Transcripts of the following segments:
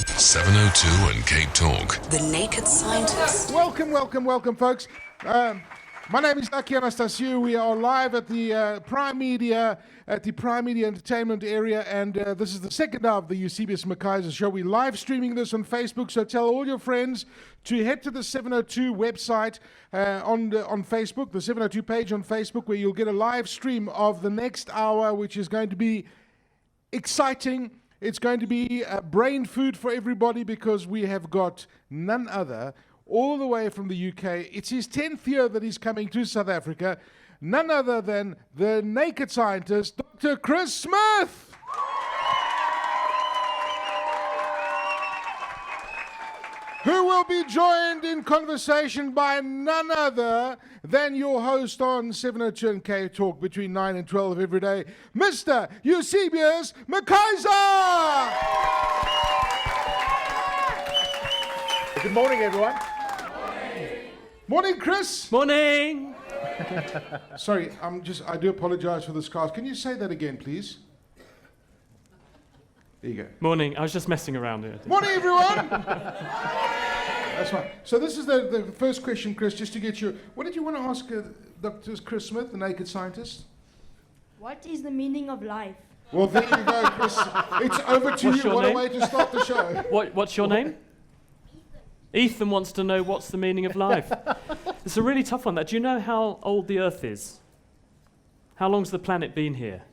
702 and CapeTalk. The Naked Scientist. Welcome, folks. My name is Aki Anastasiou. We are live at the Prime Media, Entertainment area, and this is the second hour of the Eusebius Mckaiser show. We're live streaming this on Facebook, so tell all your friends to head to the 702 website on Facebook, the 702 page on Facebook, where you'll get a live stream of the next hour, which is going to be exciting. It's going to be brain food for everybody because we have got none other, all the way from the UK. It's his 10th year that he's coming to South Africa. None other than the naked scientist, Dr. Chris Smith. Who will be joined in conversation by none other than your host on 702 and CapeTalk between 9 and 12 every day, Mr. Eusebius Mckaiser! Good morning, everyone. Morning, Chris. Morning. Sorry, I do apologize for the scars. Can you say that again, please? There you go. Morning. I was just messing around here. Morning, everyone. That's right. So this is the first question, Chris, just to get you. What did you want to ask Dr. Chris Smith, the naked scientist? What is the meaning of life? Well, there you go, Chris. It's over to What's you. your What name? a way to start the show. What's your name? Ethan wants to know what's the meaning of life. It's a really tough one. Do you know how old the Earth is? How long's the planet been here?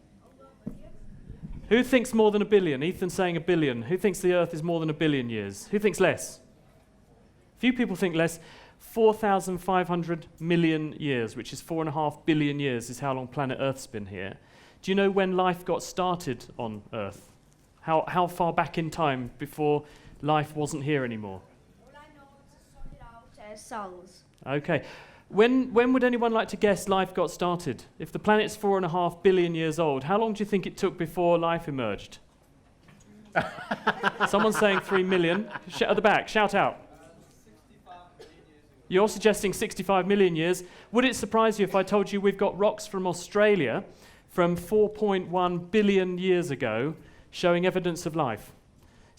Who thinks more than 1 billion? Ethan's saying 1 billion. Who thinks the Earth is more than 1 billion years? Who thinks less? Few people think less. 4,500 million years, which is 4.5 billion years, is how long planet Earth's been here. Do you know when life got started on Earth? How far back in time before life wasn't here anymore? All I know is it started out as cells. Okay. When would anyone like to guess life got started? If the planet's 4.5 billion years old, how long do you think it took before life emerged? Someone's saying 3 million. At the back, shout out. You're suggesting 65 million years. Would it surprise you if I told you we've got rocks from Australia from 4.1 billion years ago showing evidence of life?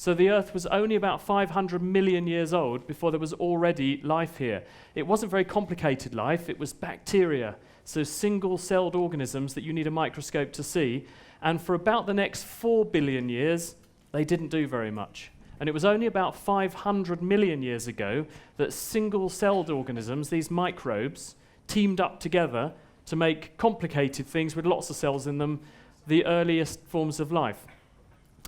So the Earth was only about 500 million years old before there was already life here. It wasn't very complicated life. It was bacteria, so single-celled organisms that you need a microscope to see. And for about the next 4 billion years, they didn't do very much. And it was only about 500 million years ago that single-celled organisms, these microbes, teamed up together to make complicated things with lots of cells in them, the earliest forms of life.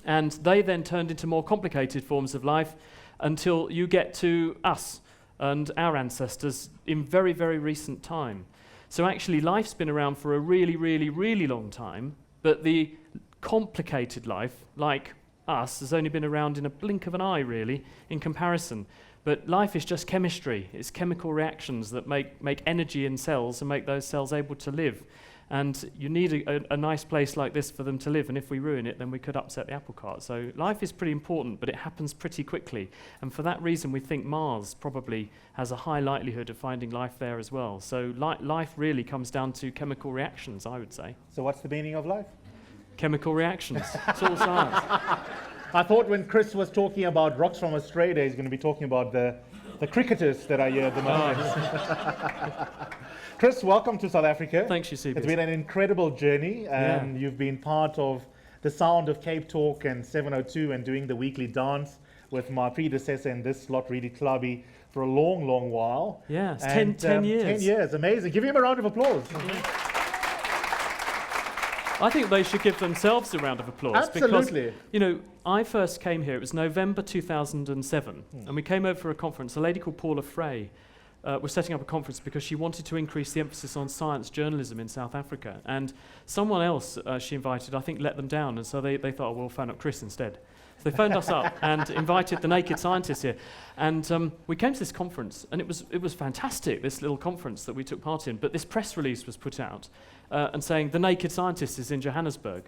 And they then turned into more complicated forms of life until you get to us and our ancestors in very, very recent time. So actually life's been around for a really, really, really long time, but the complicated life, like us, has only been around in a blink of an eye, really, in comparison. But life is just chemistry. It's chemical reactions that make energy in cells and make those cells able to live. And you need a nice place like this for them to live, and if we ruin it, then we could upset the apple cart. So life is pretty important, but it happens pretty quickly. And for that reason, we think Mars probably has a high likelihood of finding life there as well. So life really comes down to chemical reactions, I would say. So what's the meaning of life? Chemical reactions. It's all science. I thought when Chris was talking about rocks from Australia, he's going to be talking about the cricketers that are here at the moment. Chris, welcome to South Africa. Thanks, Eusebius. It's been an incredible journey, and you've been part of the sound of CapeTalk and 702 and doing the weekly dance with my predecessor in this slot, Really Clubby, for a long, long while. Yeah, it's and, 10 years. 10 years, amazing. Give him a round of applause. I think they should give themselves a round of applause. Absolutely. Because, I first came here, it was November 2007, and we came over for a conference. A lady called Paula Frey was setting up a conference because she wanted to increase the emphasis on science journalism in South Africa. And someone else she invited, I think, let them down, and so they thought, oh, we'll phone up Chris instead. So they phoned us up and invited the naked scientists here. And we came to this conference, and it was fantastic, this little conference that we took part in. But this press release was put out and saying, the naked scientist is in Johannesburg.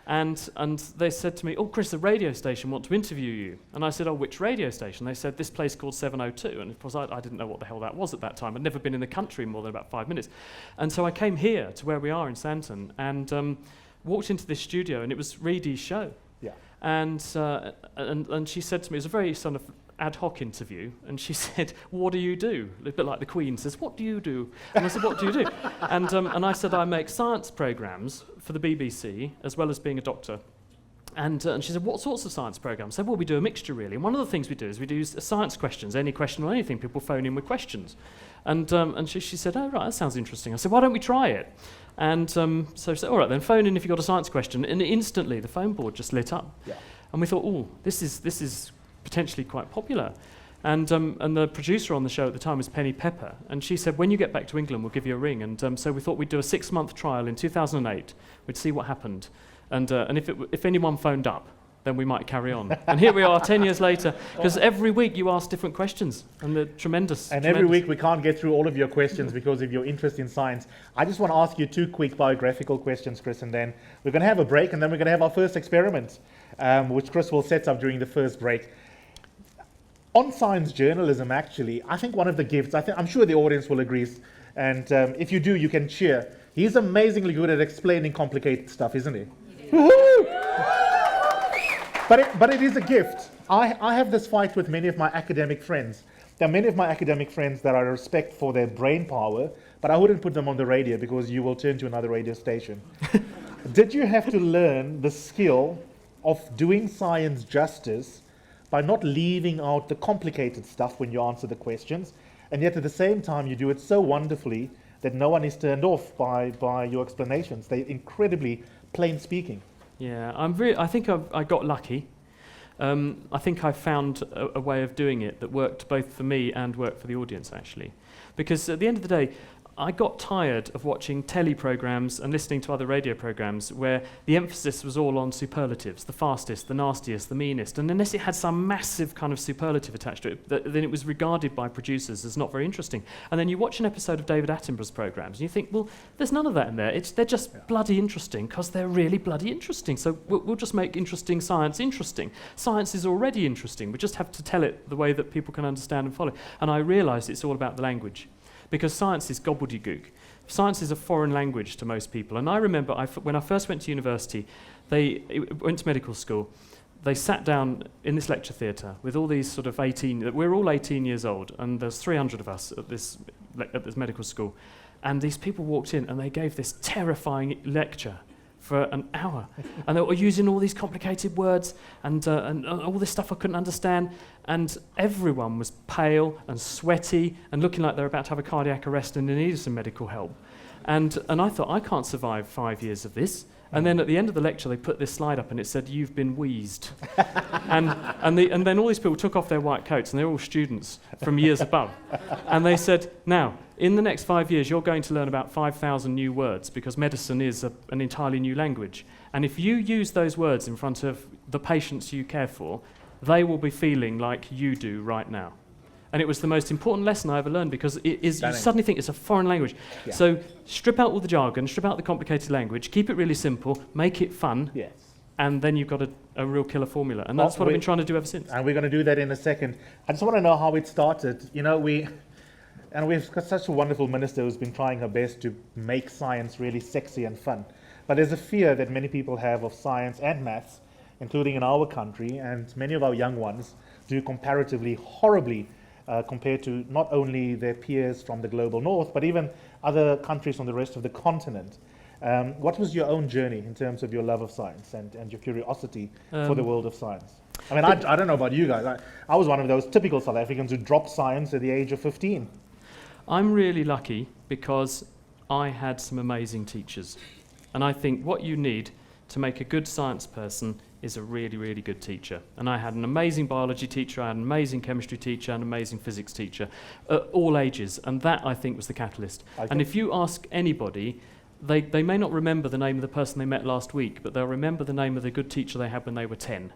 And they said to me, oh, Chris, the radio station want to interview you. And I said, oh, which radio station? They said, this place called 702. And of course, I didn't know what the hell that was at that time. I'd never been in the country more than about 5 minutes. And so I came here to where we are in Sandton and walked into this studio, and it was Reedy's show. Yeah. And she said to me, it was a very sort of ad hoc interview, and she said, "What do you do?" A bit like the Queen says, "What do you do?" And I said, "What do you do?" And I said, "I make science programmes for the BBC, as well as being a doctor." And she said, "What sorts of science programmes?" I said, "Well, we do a mixture, really. And one of the things we do is we do science questions, any question or anything. People phone in with questions." And she said, "Oh, right, that sounds interesting." I said, "Why don't we try it?" And so she said, "All right, then phone in if you've got a science question." And instantly, the phone board just lit up. Yeah. And we thought, "Oh, this is potentially quite popular." And the producer on the show at the time was Penny Pepper, and she said, "When you get back to England, we'll give you a ring." And so we thought we'd do a 6-month trial in 2008. We'd see what happened, and if anyone phoned up, then we might carry on. And here we are 10 years later, because every week you ask different questions, and they're tremendous. And every week we can't get through all of your questions because of your interest in science. I just want to ask you 2 quick biographical questions, Chris, and then we're going to have a break, and then we're going to have our first experiment, which Chris will set up during the first break. On science journalism, actually, I think one of the gifts, I'm sure the audience will agree, and if you do, you can cheer. He's amazingly good at explaining complicated stuff, isn't he? Woohoo! But it is a gift. I have this fight with many of my academic friends. There are many of my academic friends that I respect for their brain power, but I wouldn't put them on the radio because you will turn to another radio station. Did you have to learn the skill of doing science justice by not leaving out the complicated stuff when you answer the questions, and yet at the same time you do it so wonderfully that no one is turned off by your explanations? They're incredibly plain speaking. Yeah, I think I got lucky. I think I found a way of doing it that worked both for me and worked for the audience, actually. Because at the end of the day, I got tired of watching telly programs and listening to other radio programs where the emphasis was all on superlatives, the fastest, the nastiest, the meanest, and unless it had some massive kind of superlative attached to it, then it was regarded by producers as not very interesting. And then you watch an episode of David Attenborough's programs and you think, well, there's none of that in there. They're just bloody interesting because they're really bloody interesting. So we'll just make interesting science interesting. Science is already interesting. We just have to tell it the way that people can understand and follow. And I realised it's all about the language. Because science is gobbledygook. Science is a foreign language to most people. And I remember when I first went to university, went to medical school, they sat down in this lecture theatre with all these sort of we're all 18 years old, and there's 300 of us at this medical school. And these people walked in and they gave this terrifying lecture for an hour. And they were using all these complicated words and all this stuff I couldn't understand. And everyone was pale and sweaty and looking like they were about to have a cardiac arrest and they needed some medical help. And I thought, I can't survive 5 years of this. And then at the end of the lecture, they put this slide up and it said, "You've been wheezed." and then all these people took off their white coats, and they're all students from years above. And they said, "Now, in the next 5 years, you're going to learn about 5,000 new words because medicine is an entirely new language. And if you use those words in front of the patients you care for, they will be feeling like you do right now." And it was the most important lesson I ever learned because you suddenly think it's a foreign language. Yeah. So strip out all the jargon, strip out the complicated language, keep it really simple, make it fun, yes. And then you've got a real killer formula. And that's what I've been trying to do ever since. And we're going to do that in a second. I just want to know how it started. You know, we've got such a wonderful minister who's been trying her best to make science really sexy and fun. But there's a fear that many people have of science and maths, including in our country, and many of our young ones do comparatively horribly compared to not only their peers from the global north, but even other countries from the rest of the continent. What was your own journey in terms of your love of science and your curiosity for the world of science? I mean, I don't know about you guys. I was one of those typical South Africans who dropped science at the age of 15. I'm really lucky because I had some amazing teachers. And I think what you need to make a good science person is a really, really good teacher. And I had an amazing biology teacher, I had an amazing chemistry teacher, and an amazing physics teacher, at all ages. And that, I think, was the catalyst. And if you ask anybody, they may not remember the name of the person they met last week, but they'll remember the name of the good teacher they had when they were 10.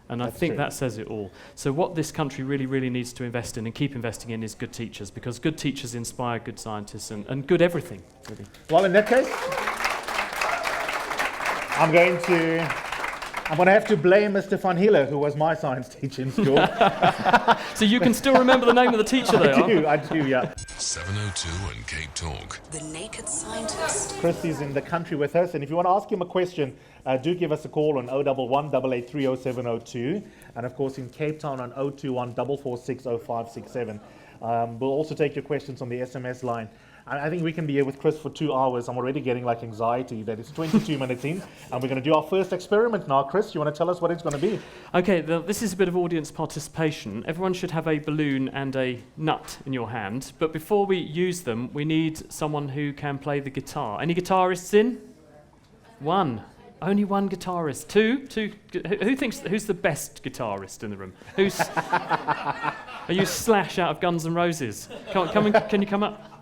And I think that says it all. So what this country really, really needs to invest in and keep investing in is good teachers, because good teachers inspire good scientists and good everything. Really. Well, in that case, I'm going to I'm going to have to blame Mr. Van Hille, who was my science teacher in school. So you can still remember the name of the teacher there? I do, yeah. 702 and CapeTalk. The naked scientist. Chris is in the country with us, and if you want to ask him a question, do give us a call on 011 883 0702, and of course in Cape Town on 021 446 0567. We'll also take your questions on the SMS line. I think we can be here with Chris for 2 hours. I'm already getting like anxiety that it's 22 minutes in, and we're going to do our first experiment now. Chris, you want to tell us what it's going to be? Okay, this is a bit of audience participation. Everyone should have a balloon and a nut in your hand, but before we use them, we need someone who can play the guitar. Any guitarists in? One. Only one guitarist. Two. Who's the best guitarist in the room? Are you Slash out of Guns N' Roses? Can you come up?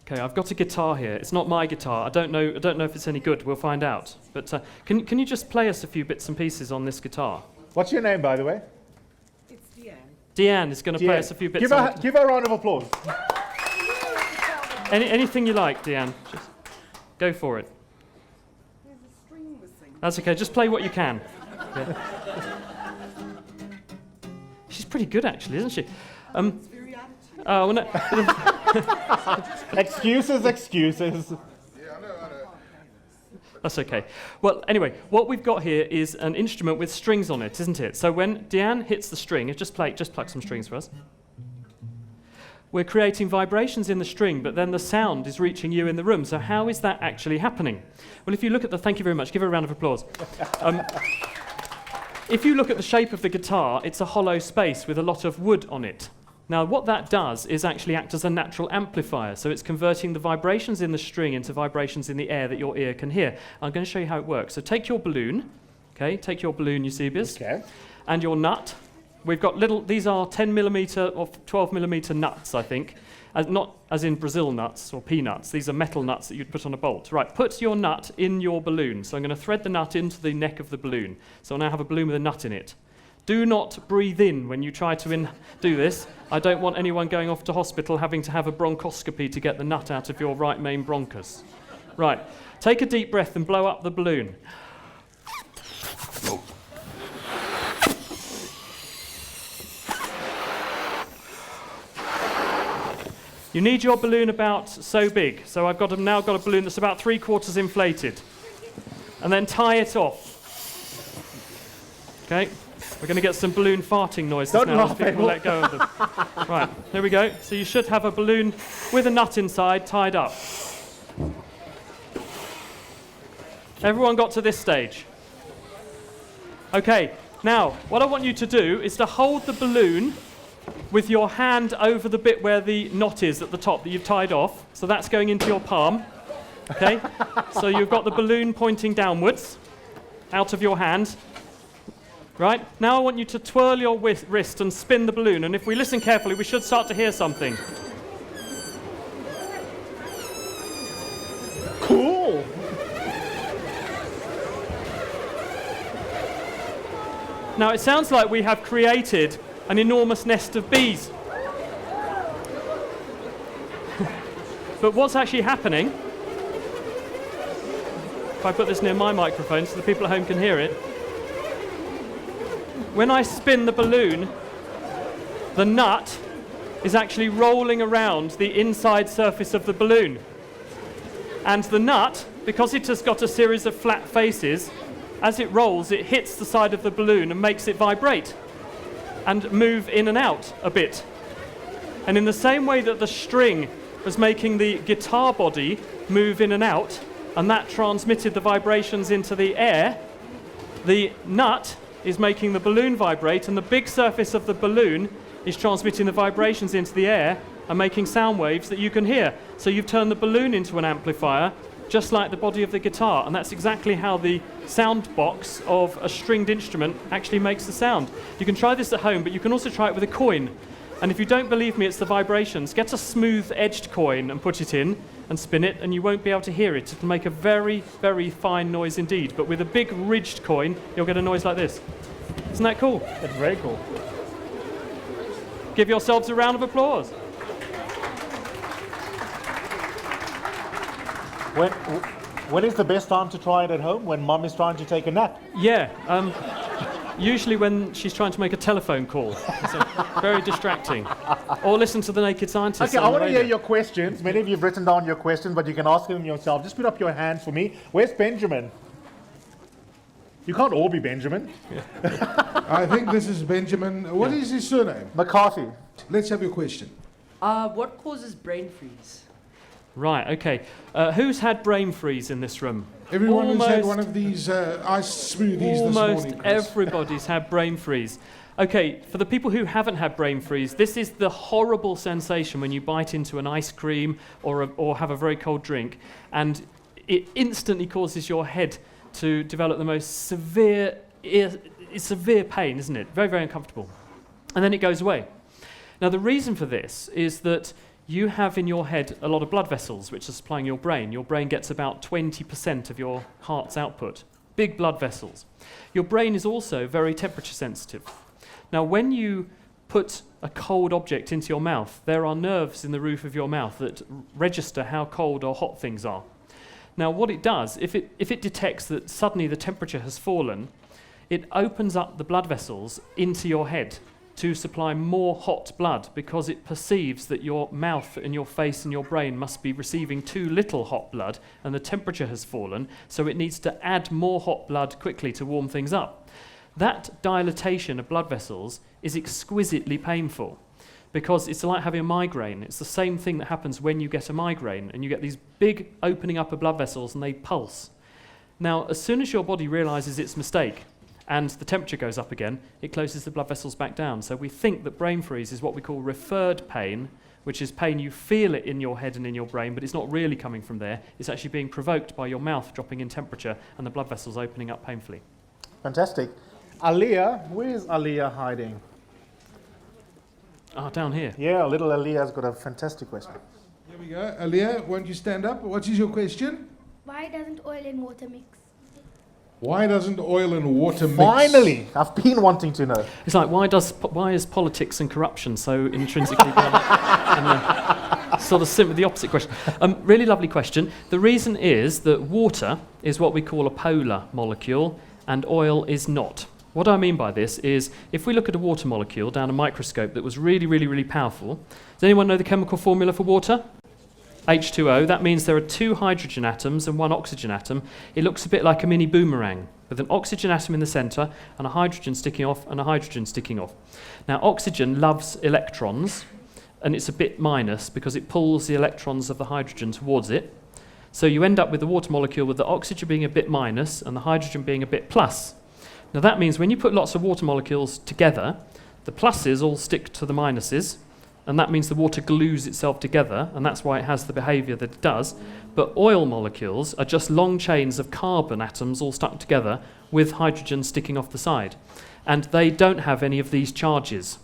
Okay, I've got a guitar here. It's not my guitar. I don't know if it's any good. We'll find out. But can you just play us a few bits and pieces on this guitar? What's your name, by the way? It's Deanne. Deanne is going to play us a few bits. Give her a round of applause. Anything you like, Deanne. Just go for it. There's a string missing. That's okay. Just play what you can. Yeah. She's pretty good, actually, isn't she? It's very attitude. Oh, well, no. Excuses. That's okay. Well, anyway, what we've got here is an instrument with strings on it, isn't it? So when Deanne hits the string, just pluck some strings for us. We're creating vibrations in the string, but then the sound is reaching you in the room. So how is that actually happening? Well, if you look at thank you very much, give her a round of applause. If you look at the shape of the guitar, it's a hollow space with a lot of wood on it. Now, what that does is actually act as a natural amplifier. So it's converting the vibrations in the string into vibrations in the air that your ear can hear. I'm going to show you how it works. So take your balloon, okay? Take your balloon, Eusebius, Okay. and your nut. We've got these are 10 millimeter or 12 millimeter nuts, I think. Not as in Brazil nuts or peanuts. These are metal nuts that you'd put on a bolt. Right, put your nut in your balloon. So I'm going to thread the nut into the neck of the balloon. So I now have a balloon with a nut in it. Do not breathe in when you try to do this. I don't want anyone going off to hospital having to have a bronchoscopy to get the nut out of your right main bronchus. Right, take a deep breath and blow up the balloon. You need your balloon about so big. So I've now got a balloon that's about 3/4 inflated. And then tie it off. Okay, we're going to get some balloon farting noises Don't now as laugh, people Abel. let go of them. Right, there we go. So you should have a balloon with a nut inside tied up. Everyone got to this stage? Okay, now what I want you to do is to hold the balloon with your hand over the bit where the knot is at the top that you've tied off. So that's going into your palm. Okay? So you've got the balloon pointing downwards, out of your hand. Right? Now I want you to twirl your wrist and spin the balloon. And if we listen carefully, we should start to hear something. Cool. Now it sounds like we have created an enormous nest of bees. But what's actually happening, if I put this near my microphone so the people at home can hear it, when I spin the balloon, the nut is actually rolling around the inside surface of the balloon. And the nut, because it has got a series of flat faces, as it rolls, it hits the side of the balloon and makes it vibrate and move in and out a bit. And in the same way that the string was making the guitar body move in and out, and that transmitted the vibrations into the air, the nut is making the balloon vibrate, and the big surface of the balloon is transmitting the vibrations into the air and making sound waves that you can hear. So you've turned the balloon into an amplifier, just like the body of the guitar, and that's exactly how the sound box of a stringed instrument actually makes the sound. You can try this at home, but you can also try it with a coin. And if you don't believe me, it's the vibrations. Get a smooth-edged coin and put it in and spin it, and you won't be able to hear it. It'll make a very, very fine noise indeed. But with a big ridged coin, you'll get a noise like this. Isn't that cool? That's very cool. Give yourselves a round of applause. When is the best time to try it at home? When mum is trying to take a nap? Yeah, usually when she's trying to make a telephone call. It's very distracting. Or listen to the Naked Scientist. Okay, I on the want to hear radio. your questions. Many of you have written down your questions, but you can ask them yourself. Just put up your hands for me. Where's Benjamin? You can't all be Benjamin. I think this is Benjamin. What is his surname? McCarthy. Let's have your question. What causes brain freeze? Right, okay. Who's had brain freeze in this room? Everyone who's had Almost- one of these ice smoothies this Almost morning. Chris. everybody's had brain freeze. Okay, for the people who haven't had brain freeze, this is the horrible sensation when you bite into an ice cream or have a very cold drink, and it instantly causes your head to develop the most severe pain, isn't it? Very, very uncomfortable. And then it goes away. Now, the reason for this is that you have in your head a lot of blood vessels which are supplying your brain. Your brain gets about 20% of your heart's output. Big blood vessels. Your brain is also very temperature sensitive. Now, when you put a cold object into your mouth, there are nerves in the roof of your mouth that register how cold or hot things are. Now, what it does, if it detects that suddenly the temperature has fallen, it opens up the blood vessels into your head to supply more hot blood because it perceives that your mouth and your face and your brain must be receiving too little hot blood and the temperature has fallen, so it needs to add more hot blood quickly to warm things up. That dilatation of blood vessels is exquisitely painful because it's like having a migraine. It's the same thing that happens when you get a migraine and you get these big opening up of blood vessels and they pulse. Now, as soon as your body realizes its mistake and the temperature goes up again, it closes the blood vessels back down. So we think that brain freeze is what we call referred pain, which is pain you feel it in your head and in your brain, but it's not really coming from there. It's actually being provoked by your mouth dropping in temperature and the blood vessels opening up painfully. Fantastic. Aliyah, where is Aliyah hiding? Down here. Yeah, little Aliyah's got a fantastic question. Here we go. Aliyah, won't you stand up? What is your question? Why doesn't oil and water mix? Why doesn't oil and water mix? Finally, I've been wanting to know. It's like, why is politics and corruption so intrinsically sort of the opposite question. Really lovely question. The reason is that water is what we call a polar molecule and oil is not. What I mean by this is, if we look at a water molecule down a microscope that was really, really, really powerful, does anyone know the chemical formula for water? H2O. That means there are 2 hydrogen atoms and 1 oxygen atom. It looks a bit like a mini boomerang with an oxygen atom in the center and a hydrogen sticking off and a hydrogen sticking off. Now, oxygen loves electrons, and it's a bit minus because it pulls the electrons of the hydrogen towards it. So you end up with the water molecule with the oxygen being a bit minus and the hydrogen being a bit plus. Now that means when you put lots of water molecules together, the pluses all stick to the minuses, and that means the water glues itself together, and that's why it has the behavior that it does. But oil molecules are just long chains of carbon atoms all stuck together with hydrogen sticking off the side. And they don't have any of these charges.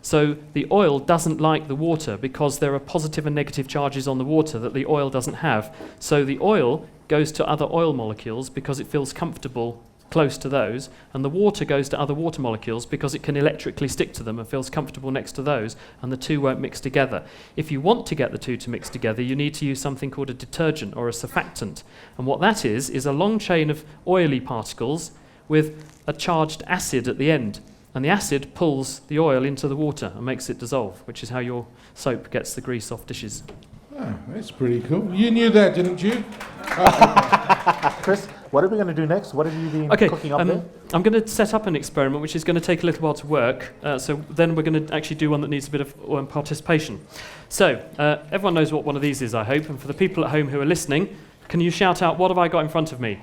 So the oil doesn't like the water because there are positive and negative charges on the water that the oil doesn't have. So the oil goes to other oil molecules because it feels comfortable close to those, and the water goes to other water molecules because it can electrically stick to them and feels comfortable next to those, and the two won't mix together. If you want to get the two to mix together, you need to use something called a detergent or a surfactant. And what that is a long chain of oily particles with a charged acid at the end. And the acid pulls the oil into the water and makes it dissolve, which is how your soap gets the grease off dishes. Oh, that's pretty cool. You knew that, didn't you? Chris, what are we going to do next? What have you been cooking up there? I'm going to set up an experiment which is going to take a little while to work. So then we're going to actually do one that needs a bit of participation. So everyone knows what one of these is, I hope. And for the people at home who are listening, can you shout out, what have I got in front of me?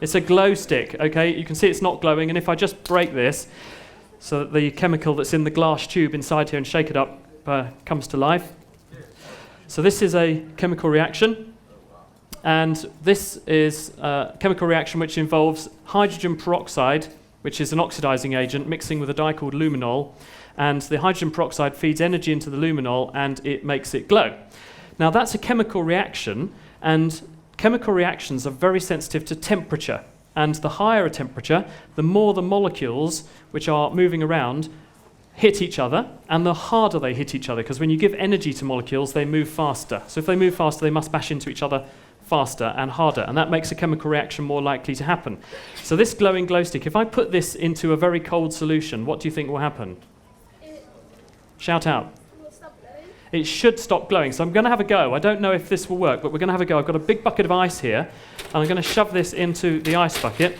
It's a glow stick, okay? You can see it's not glowing. And if I just break this so that the chemical that's in the glass tube inside here and shake it up comes to life. So this is a chemical reaction. And this is a chemical reaction which involves hydrogen peroxide, which is an oxidizing agent, mixing with a dye called luminol. And the hydrogen peroxide feeds energy into the luminol and it makes it glow. Now that's a chemical reaction, and chemical reactions are very sensitive to temperature. And the higher a temperature, the more the molecules which are moving around hit each other, and the harder they hit each other, because when you give energy to molecules, they move faster. So if they move faster, they must bash into each other faster and harder, and that makes a chemical reaction more likely to happen. So this glowing glow stick, if I put this into a very cold solution, what do you think will happen? Shout out. It should stop glowing. So I'm going to have a go. I don't know if this will work, but we're going to have a go. I've got a big bucket of ice here, and I'm going to shove this into the ice bucket.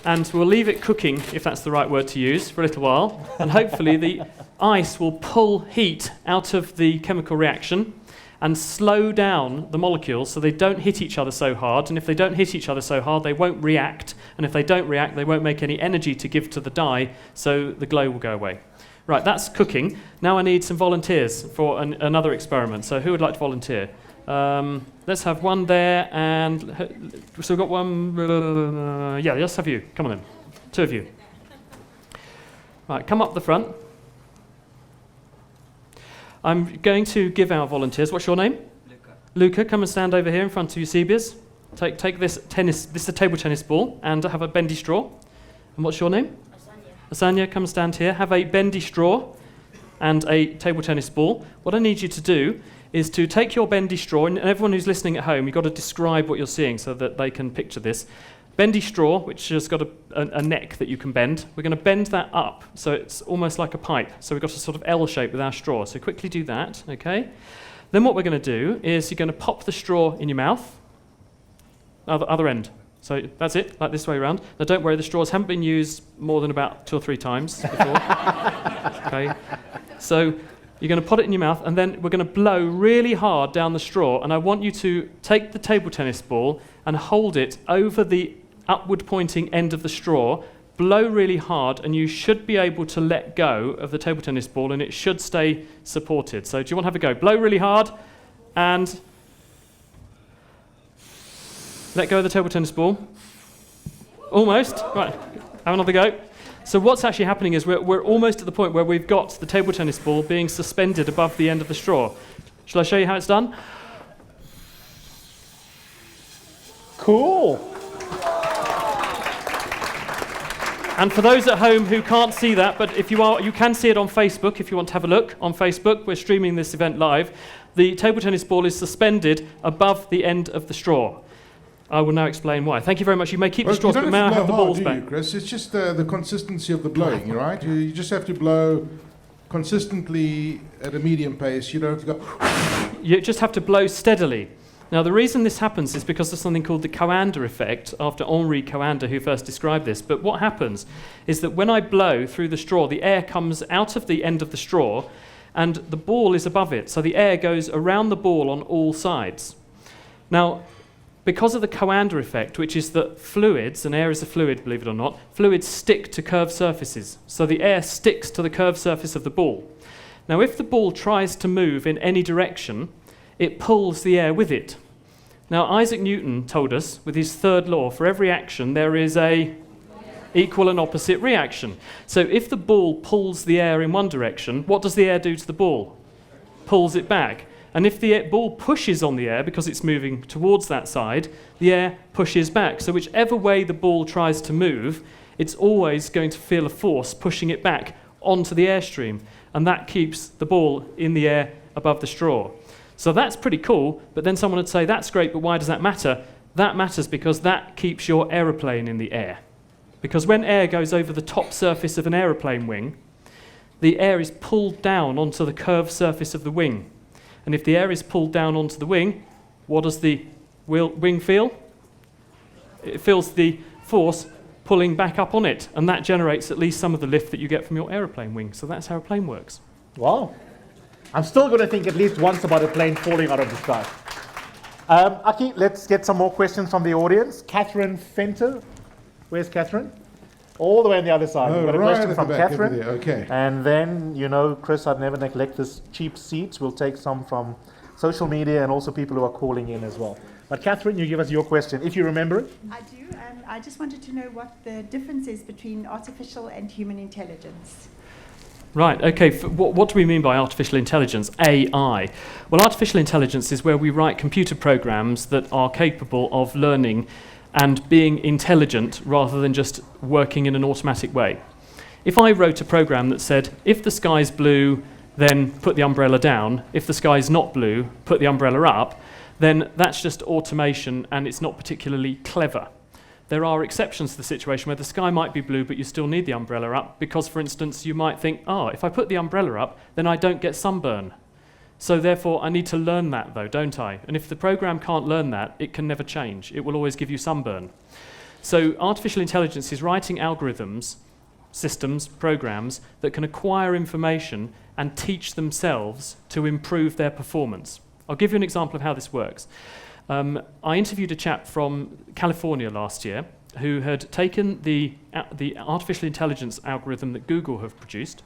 And we'll leave it cooking, if that's the right word to use, for a little while. And hopefully the ice will pull heat out of the chemical reaction and slow down the molecules so they don't hit each other so hard. And if they don't hit each other so hard, they won't react. And if they don't react, they won't make any energy to give to the dye, so the glow will go away. Right, that's cooking. Now I need some volunteers for another experiment. So who would like to volunteer? Let's have one there, and so we've got one. Yeah, let's have you. Come on then. Two of you. Right, come up the front. I'm going to give our volunteers. What's your name? Luca. Luca, come and stand over here in front of Eusebius. Take this tennis. This is a table tennis ball, and have a bendy straw. And what's your name? Asanya, come and stand here. Have a bendy straw and a table tennis ball. What I need you to do is to take your bendy straw, and everyone who's listening at home, you've got to describe what you're seeing so that they can picture this. Bendy straw, which has got a neck that you can bend. We're going to bend that up so it's almost like a pipe. So we've got a sort of L shape with our straw. So quickly do that, okay? Then what we're going to do is you're going to pop the straw in your mouth. Other end. So that's it, like this way around. Now don't worry, the straws haven't been used more than about 2 or 3 times before. Okay. So you're going to put it in your mouth, and then we're going to blow really hard down the straw, and I want you to take the table tennis ball and hold it over the upward pointing end of the straw, blow really hard, and you should be able to let go of the table tennis ball, and it should stay supported. So do you want to have a go? Blow really hard, and let go of the table tennis ball. Almost. Right, have another go. So what's actually happening is we're almost at the point where we've got the table tennis ball being suspended above the end of the straw. Shall I show you how it's done? Cool. And for those at home who can't see that, but if you are, you can see it on Facebook if you want to have a look on Facebook. We're streaming this event live. The table tennis ball is suspended above the end of the straw. I will now explain why. Thank you very much. You may keep the straws, but may I have the balls back? Chris? It's just the consistency of the blowing, right? You just have to blow consistently at a medium pace. You don't have to go... You just have to blow steadily. Now, the reason this happens is because of something called the Coanda effect, after Henri Coanda, who first described this. But what happens is that when I blow through the straw, the air comes out of the end of the straw, and the ball is above it. So the air goes around the ball on all sides. Now, because of the Coanda effect, which is that fluids, and air is a fluid, believe it or not, fluids stick to curved surfaces. So the air sticks to the curved surface of the ball. Now, if the ball tries to move in any direction, it pulls the air with it. Now, Isaac Newton told us, with his third law, for every action there is a equal and opposite reaction. So if the ball pulls the air in one direction, what does the air do to the ball? Pulls it back. And if the ball pushes on the air because it's moving towards that side, the air pushes back. So whichever way the ball tries to move, it's always going to feel a force pushing it back onto the airstream. And that keeps the ball in the air above the straw. So that's pretty cool, but then someone would say, that's great, but why does that matter? That matters because that keeps your aeroplane in the air. Because when air goes over the top surface of an aeroplane wing, the air is pulled down onto the curved surface of the wing. And if the air is pulled down onto the wing, what does the wing feel? It feels the force pulling back up on it, and that generates at least some of the lift that you get from your aeroplane wing. So that's how a plane works. Wow. I'm still going to think at least once about a plane falling out of the sky. Aki, let's get some more questions from the audience. Catherine Fenter. Where's Catherine? All the way on the other side. We've got a question from Catherine. Okay. And then, you know, Chris, I'd never neglect this cheap seats. We'll take some from social media and also people who are calling in as well. But Catherine, you give us your question, if you remember it. I do, and I just wanted to know what the difference is between artificial and human intelligence. Right, okay, what do we mean by artificial intelligence, AI? Well, artificial intelligence is where we write computer programs that are capable of learning and being intelligent rather than just working in an automatic way. If I wrote a program that said, if the sky's blue, then put the umbrella down, if the sky's not blue, put the umbrella up, then that's just automation and it's not particularly clever. There are exceptions to the situation where the sky might be blue, but you still need the umbrella up because, for instance, you might think, if I put the umbrella up, then I don't get sunburn. So therefore, I need to learn that, though, don't I? And if the program can't learn that, it can never change. It will always give you sunburn. So artificial intelligence is writing algorithms, systems, programs that can acquire information and teach themselves to improve their performance. I'll give you an example of how this works. I interviewed a chap from California last year who had taken the artificial intelligence algorithm that Google have produced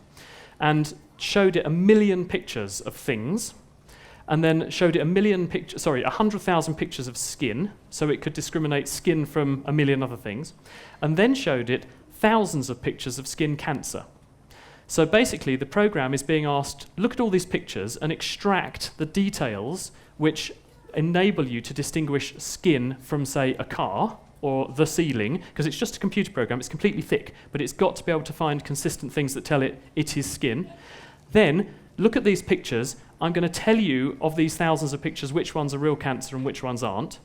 and showed it 1 million pictures of things, and then showed it 100,000 pictures of skin, so it could discriminate skin from 1 million other things, and then showed it thousands of pictures of skin cancer. So basically, the program is being asked, look at all these pictures and extract the details which enable you to distinguish skin from, say, a car or the ceiling, because it's just a computer program, it's completely thick, but it's got to be able to find consistent things that tell it it is skin. Then, look at these pictures, I'm going to tell you of these thousands of pictures which ones are real cancer and which ones aren't.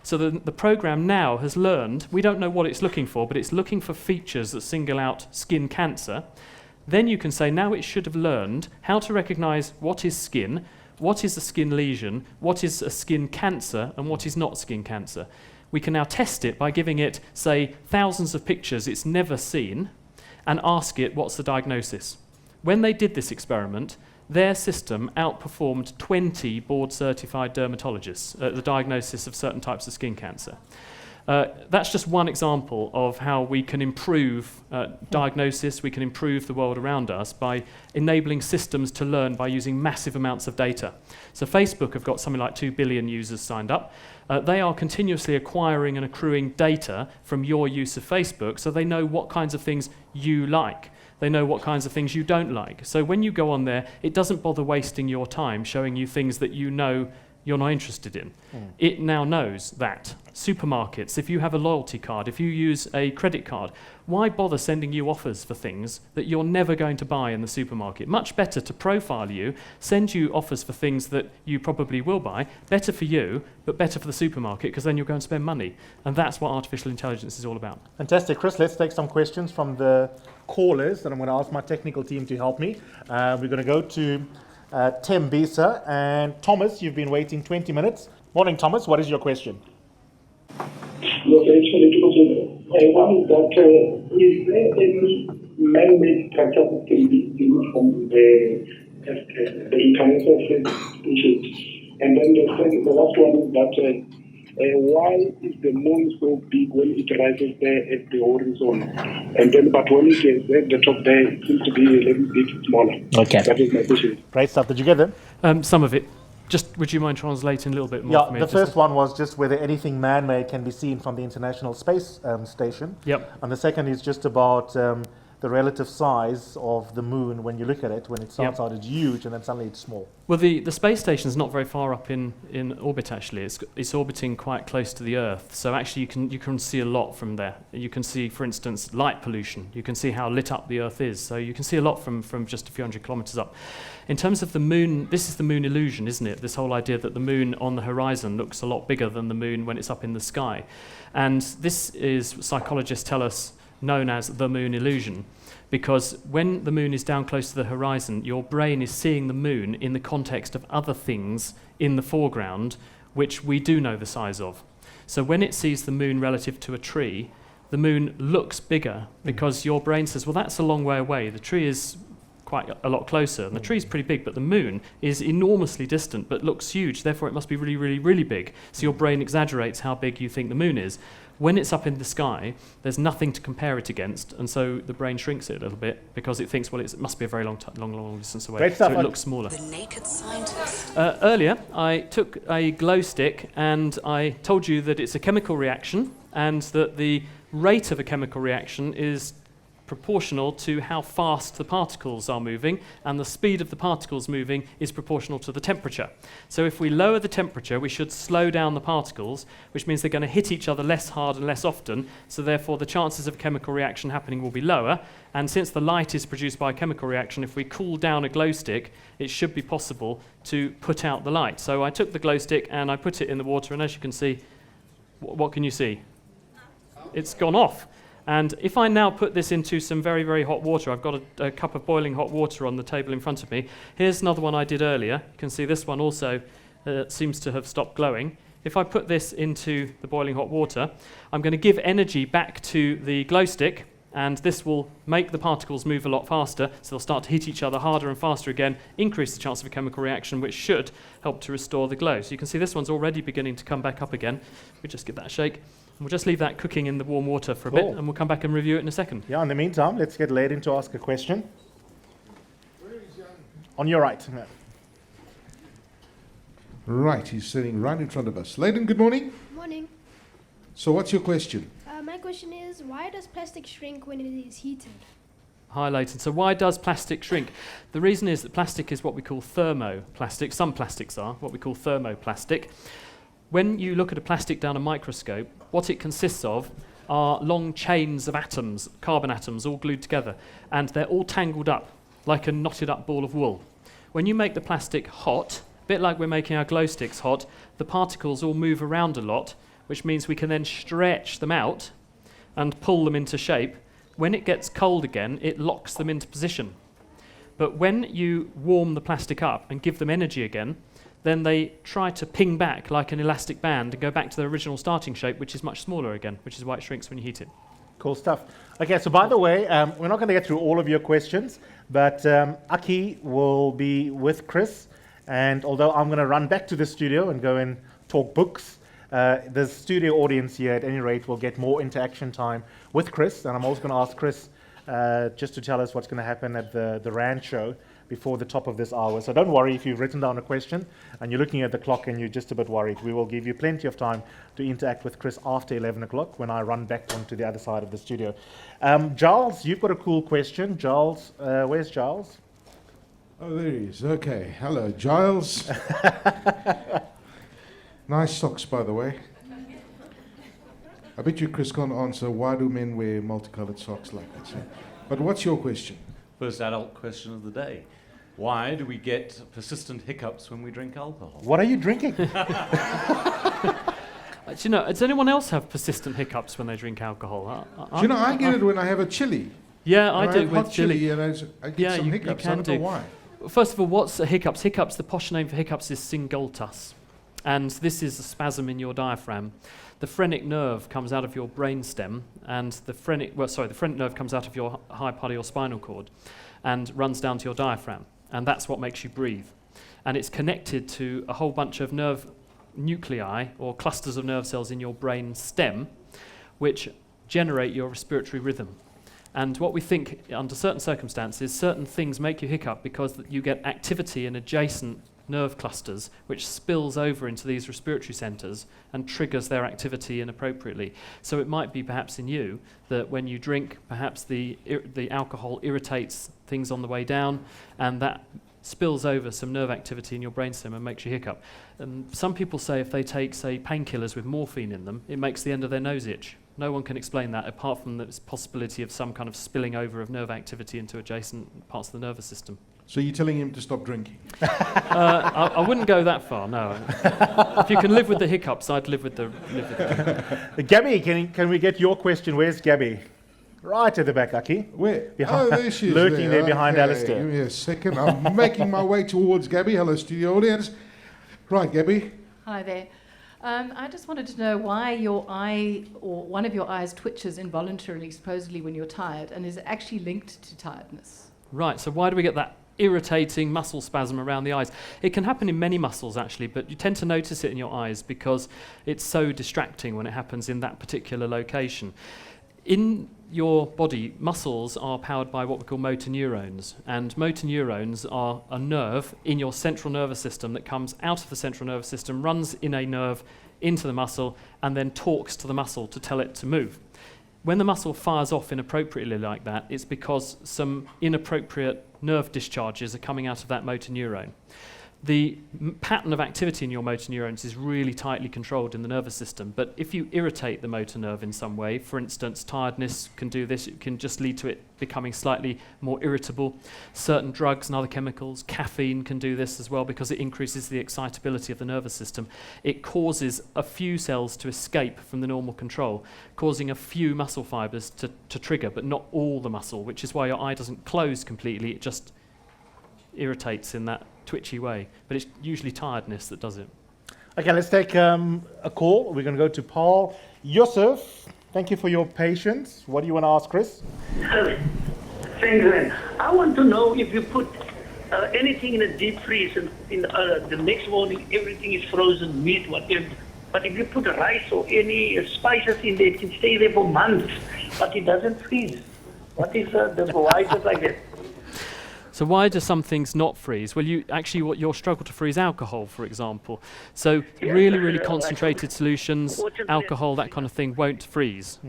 So the program now has learned, we don't know what it's looking for, but it's looking for features that single out skin cancer. Then you can say, now it should have learned how to recognize what is skin, what is a skin lesion, what is a skin cancer, and what is not skin cancer. We can now test it by giving it, say, thousands of pictures it's never seen, and ask it what's the diagnosis. When they did this experiment, their system outperformed 20 board-certified dermatologists at the diagnosis of certain types of skin cancer. That's just one example of how we can improve diagnosis, we can improve the world around us by enabling systems to learn by using massive amounts of data. So Facebook have got something like 2 billion users signed up. They are continuously acquiring and accruing data from your use of Facebook, so they know what kinds of things you like. They know what kinds of things you don't like. So when you go on there, it doesn't bother wasting your time showing you things that you know you're not interested in. It now knows that. Supermarkets, if you have a loyalty card, if you use a credit card, why bother sending you offers for things that you're never going to buy in the supermarket? Much better to profile you, send you offers for things that you probably will buy, better for you, but better for the supermarket, because then you're going to spend money. And that's what artificial intelligence is all about. Fantastic. Chris, let's take some questions from the callers, and I'm going to ask my technical team to help me. We're going to go to Tembisa, and Thomas, you've been waiting 20 minutes. Morning, Thomas. What is your question? Yes, actually, one is that is there any man-made structure that can be used from the entire surface issues? And then the last one is that why is the moon so big when it rises there at the horizon? And then, but when it is at the top there, it seems to be a little bit smaller. Okay. That is my question. Great stuff. Did you get them? Some of it. Just, would you mind translating a little bit more for me? The first one was just whether anything man-made can be seen from the International Space Station. Yep. And the second is just about the relative size of the moon when you look at it. When it starts out, it's huge, and then suddenly it's small. Well, the space station is not very far up in orbit, actually. It's orbiting quite close to the Earth. So actually you can see a lot from there. You can see, for instance, light pollution. You can see how lit up the Earth is. So you can see a lot from just a few hundred kilometers up. In terms of the moon, this is the moon illusion, isn't it? This whole idea that the moon on the horizon looks a lot bigger than the moon when it's up in the sky. And this is, psychologists tell us, known as the moon illusion, because when the moon is down close to the horizon, your brain is seeing the moon in the context of other things in the foreground, which we do know the size of. So when it sees the moon relative to a tree, the moon looks bigger because your brain says, well, that's a long way away. The tree is quite a lot closer, and the tree's pretty big, but the moon is enormously distant but looks huge, therefore it must be really, really, really big. So your brain exaggerates how big you think the moon is. When it's up in the sky, there's nothing to compare it against, and so the brain shrinks it a little bit because it thinks, well, it must be a very long distance away, so it looks smaller. The naked scientist. Earlier, I took a Glowstick and I told you that it's a chemical reaction and that the rate of a chemical reaction is proportional to how fast the particles are moving, and the speed of the particles moving is proportional to the temperature. So if we lower the temperature, we should slow down the particles, which means they're going to hit each other less hard and less often, so therefore the chances of a chemical reaction happening will be lower. And since the light is produced by a chemical reaction, if we cool down a glow stick, it should be possible to put out the light. So I took the glow stick and I put it in the water, and as you can see, what can you see? It's gone off. And if I now put this into some very, very hot water, I've got a cup of boiling hot water on the table in front of me. Here's another one I did earlier. You can see this one also seems to have stopped glowing. If I put this into the boiling hot water, I'm going to give energy back to the glow stick, and this will make the particles move a lot faster, so they'll start to hit each other harder and faster again, increase the chance of a chemical reaction, which should help to restore the glow. So you can see this one's already beginning to come back up again. We just give that a shake. We'll just leave that cooking in the warm water for a bit, and we'll come back and review it in a second. Yeah, in the meantime, let's get Layden to ask a question. On your right. Right, he's sitting right in front of us. Layden, good morning. Morning. So what's your question? My question is, why does plastic shrink when it is heated? Hi, Leighton. So why does plastic shrink? The reason is that plastic is what we call thermoplastic. Some plastics are what we call thermoplastic. When you look at a plastic down a microscope, what it consists of are long chains of atoms, carbon atoms, all glued together, and they're all tangled up like a knotted up ball of wool. When you make the plastic hot, a bit like we're making our glow sticks hot, the particles all move around a lot, which means we can then stretch them out and pull them into shape. When it gets cold again, it locks them into position. But when you warm the plastic up and give them energy again, then they try to ping back like an elastic band and go back to their original starting shape, which is much smaller again, which is why it shrinks when you heat it. Cool stuff. Okay, so by the way, we're not going to get through all of your questions, but Aki will be with Chris, and although I'm going to run back to the studio and go and talk books, the studio audience here at any rate will get more interaction time with Chris, and I'm also going to ask Chris just to tell us what's going to happen at the RAND show before the top of this hour. So don't worry if you've written down a question and you're looking at the clock and you're just a bit worried. We will give you plenty of time to interact with Chris after 11 o'clock when I run back onto the other side of the studio. Giles, you've got a cool question. Giles, where's Giles? Oh, there he is. Okay. Hello, Giles. Nice socks, by the way. I bet you Chris can't answer why do men wear multicolored socks like that. So. But what's your question? First adult question of the day. Why do we get persistent hiccups when we drink alcohol? What are you drinking? Do you know, does anyone else have persistent hiccups when they drink alcohol? Do you know, I get it when I have a chili. Yeah, I When do have with hot chili. and I get some hiccups. I don't know why. First of all, what's hiccups? Hiccups, the posh name for hiccups is singultus. And this is a spasm in your diaphragm. The phrenic nerve comes out of your brainstem, and the phrenic nerve comes out of your high part of your spinal cord and runs down to your diaphragm. And that's what makes you breathe. And it's connected to a whole bunch of nerve nuclei, or clusters of nerve cells in your brain stem, which generate your respiratory rhythm. And what we think, under certain circumstances, certain things make you hiccup because you get activity in adjacent nerve clusters, which spills over into these respiratory centers and triggers their activity inappropriately. So it might be perhaps in you that when you drink, perhaps the alcohol irritates things on the way down, and that spills over some nerve activity in your brainstem and makes you hiccup. Some people say if they take, say, painkillers with morphine in them, it makes the end of their nose itch. No one can explain that apart from the possibility of some kind of spilling over of nerve activity into adjacent parts of the nervous system. So you're telling him to stop drinking? I wouldn't go that far, no. If you can live with the hiccups, I'd live with the... Gabby, can we get your question? Where's Gabby? Right at the back, Aki. Where? Behind, there she is. lurking there behind Alistair. Give me a second. I'm making my way towards Gabby. Hello, studio audience. Right, Gabby. Hi there. I just wanted to know why your eye or one of your eyes twitches involuntarily, supposedly when you're tired, and is it actually linked to tiredness? Right, so why do we get that irritating muscle spasm around the eyes? It can happen in many muscles actually, but you tend to notice it in your eyes because it's so distracting when it happens in that particular location. In your body, muscles are powered by what we call motor neurons, and motor neurons are a nerve in your central nervous system that comes out of the central nervous system, runs in a nerve into the muscle, and then talks to the muscle to tell it to move. when the muscle fires off inappropriately like that, it's because some inappropriate nerve discharges are coming out of that motor neuron. The pattern of activity in your motor neurons is really tightly controlled in the nervous system, but if you irritate the motor nerve in some way, for instance, tiredness can do this, it can just lead to it becoming slightly more irritable. Certain drugs and other chemicals, caffeine can do this as well because it increases the excitability of the nervous system. It causes a few cells to escape from the normal control, causing a few muscle fibers to trigger, but not all the muscle, which is why your eye doesn't close completely, it just irritates in that twitchy way, but it's usually tiredness that does it. Okay, let's take a call. We're going to go to Paul. Yusuf, thank you for your patience. What do you want to ask Chris? Thanks, man. I want to know if you put anything in a deep freeze and the next morning everything is frozen, meat, whatever. But if you put rice or any spices in there, it can stay there for months, but it doesn't freeze. What is why is it like that? So why do some things not freeze? Well, you'll struggle to freeze alcohol, for example. So really concentrated solutions, alcohol, that kind of thing won't freeze.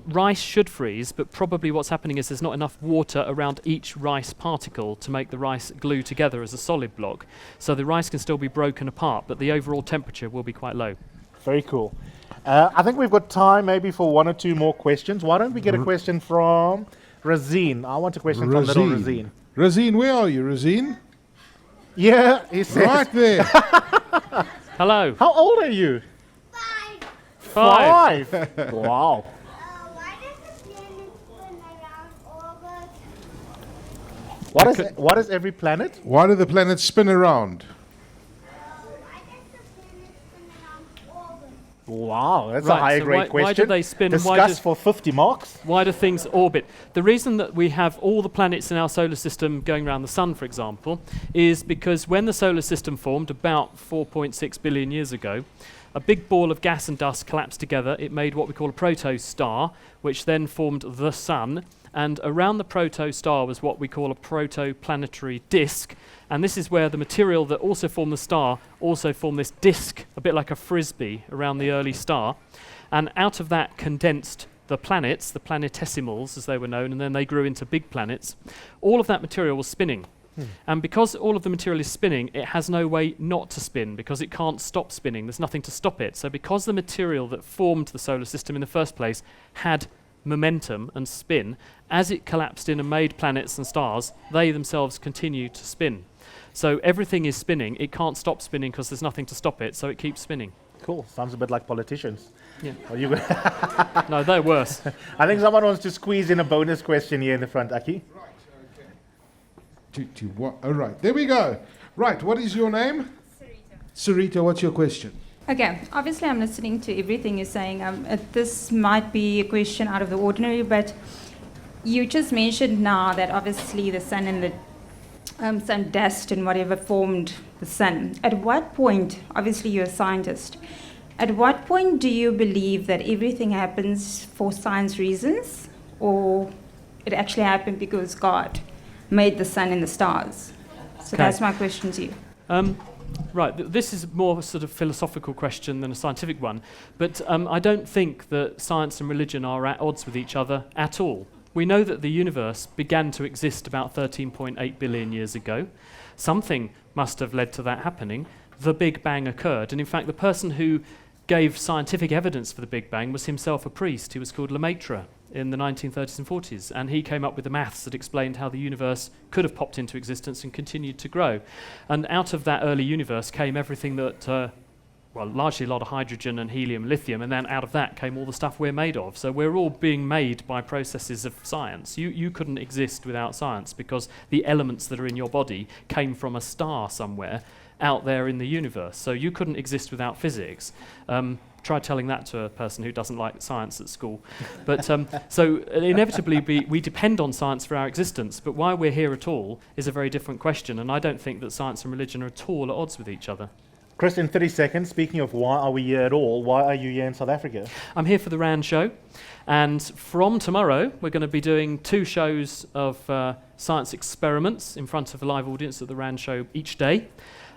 Rice should freeze, but probably what's happening is there's not enough water around each rice particle to make the rice glue together as a solid block. So the rice can still be broken apart, but the overall temperature will be quite low. Very cool. I think we've got time maybe for one or two more questions. Why don't we get a question from Razine? I want a question from little Razine. Razine, where are you, Razine? Yeah, he says. Right there. Hello. How old are you? 5. 5. Wow. What is every planet? Why do the planets spin around? Wow, that's Right, a high so grade question. why do they spin? Discuss for 50 marks. Why do things orbit? The reason that we have all the planets in our solar system going around the sun, for example, is because when the solar system formed about 4.6 billion years ago, a big ball of gas and dust collapsed together. It made what we call a protostar, which then formed the sun. And around the protostar was what we call a protoplanetary disk. And this is where the material that also formed the star also formed this disk, a bit like a frisbee, around the early star. And out of that condensed the planets, the planetesimals as they were known, and then they grew into big planets. All of that material was spinning. And because all of the material is spinning, it has no way not to spin because it can't stop spinning. There's nothing to stop it. So because the material that formed the solar system in the first place had momentum and spin, as it collapsed in and made planets and stars, they themselves continue to spin. So everything is spinning. It can't stop spinning because there's nothing to stop it, so it keeps spinning. Cool. Sounds a bit like politicians. Yeah. Are you No, they're worse. I think someone wants to squeeze in a bonus question here in the front, Aki. All right, there we go. Right, what is your name? Sarita, what's your question? Okay, obviously I'm listening to everything you're saying. This might be a question out of the ordinary, but you just mentioned now that obviously the sun and the sun dust and whatever formed the sun. At what point, obviously you're a scientist, at what point do you believe that everything happens for science reasons, or it actually happened because God made the sun and the stars? So that's my question to you. Right, this is more a sort of philosophical question than a scientific one, but I don't think that science and religion are at odds with each other at all. We know that the universe began to exist about 13.8 billion years ago. Something must have led to that happening. The Big Bang occurred, and in fact the person who gave scientific evidence for the Big Bang was himself a priest. He was called Lemaitre in the 1930s and 40s, and he came up with the maths that explained how the universe could have popped into existence and continued to grow. And out of that early universe came everything that, largely a lot of hydrogen and helium and lithium, and then out of that came all the stuff we're made of. So we're all being made by processes of science. You couldn't exist without science because the elements that are in your body came from a star somewhere out there in the universe. So you couldn't exist without physics. Try telling that to a person who doesn't like science at school. But so inevitably we depend on science for our existence, but why we're here at all is a very different question, and I don't think that science and religion are at all at odds with each other. Chris, in 30 seconds, speaking of why are we here at all, why are you here in South Africa? I'm here for the RAND show, and from tomorrow we're going to be doing 2 shows of science experiments in front of a live audience at the RAND show each day.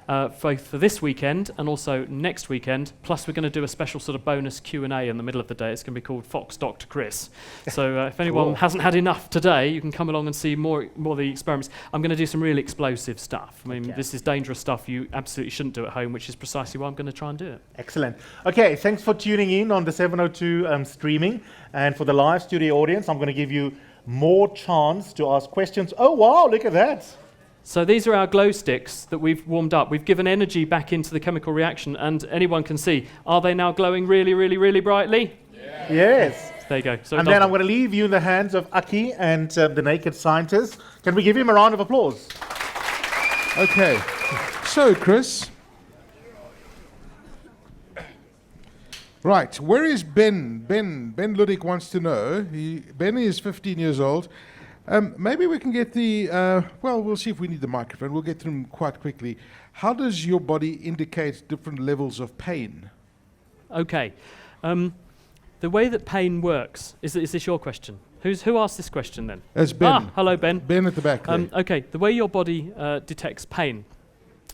for this weekend and also next weekend. Plus, we're going to do a special sort of bonus Q&A in the middle of the day. It's going to be called Fox Dr. Chris. So if anyone hasn't had enough today, you can come along and see more of the experiments. I'm going to do some really explosive stuff. I mean, this is dangerous stuff you absolutely shouldn't do at home, which is precisely why I'm going to try and do it. Excellent. Okay, thanks for tuning in on the 702 streaming. And for the live studio audience, I'm going to give you more chance to ask questions. Oh, wow, look at that. So these are our glow sticks that we've warmed up. We've given energy back into the chemical reaction, and anyone can see, are they now glowing really, really, really brightly? Yeah. Yes. There you go. So and then I'm going to leave you in the hands of Aki and the Naked Scientist. Can we give him a round of applause? Okay. So, Chris. Right, where is Ben? Ben Ludick wants to know. Ben is 15 years old. Maybe we can get the, we'll see if we need the microphone. We'll get through them quite quickly. How does your body indicate different levels of pain? Okay. The way that pain works, is this your question? Who asked this question then? It's Ben. Hello, Ben. Ben at the back there. Okay, the way your body detects pain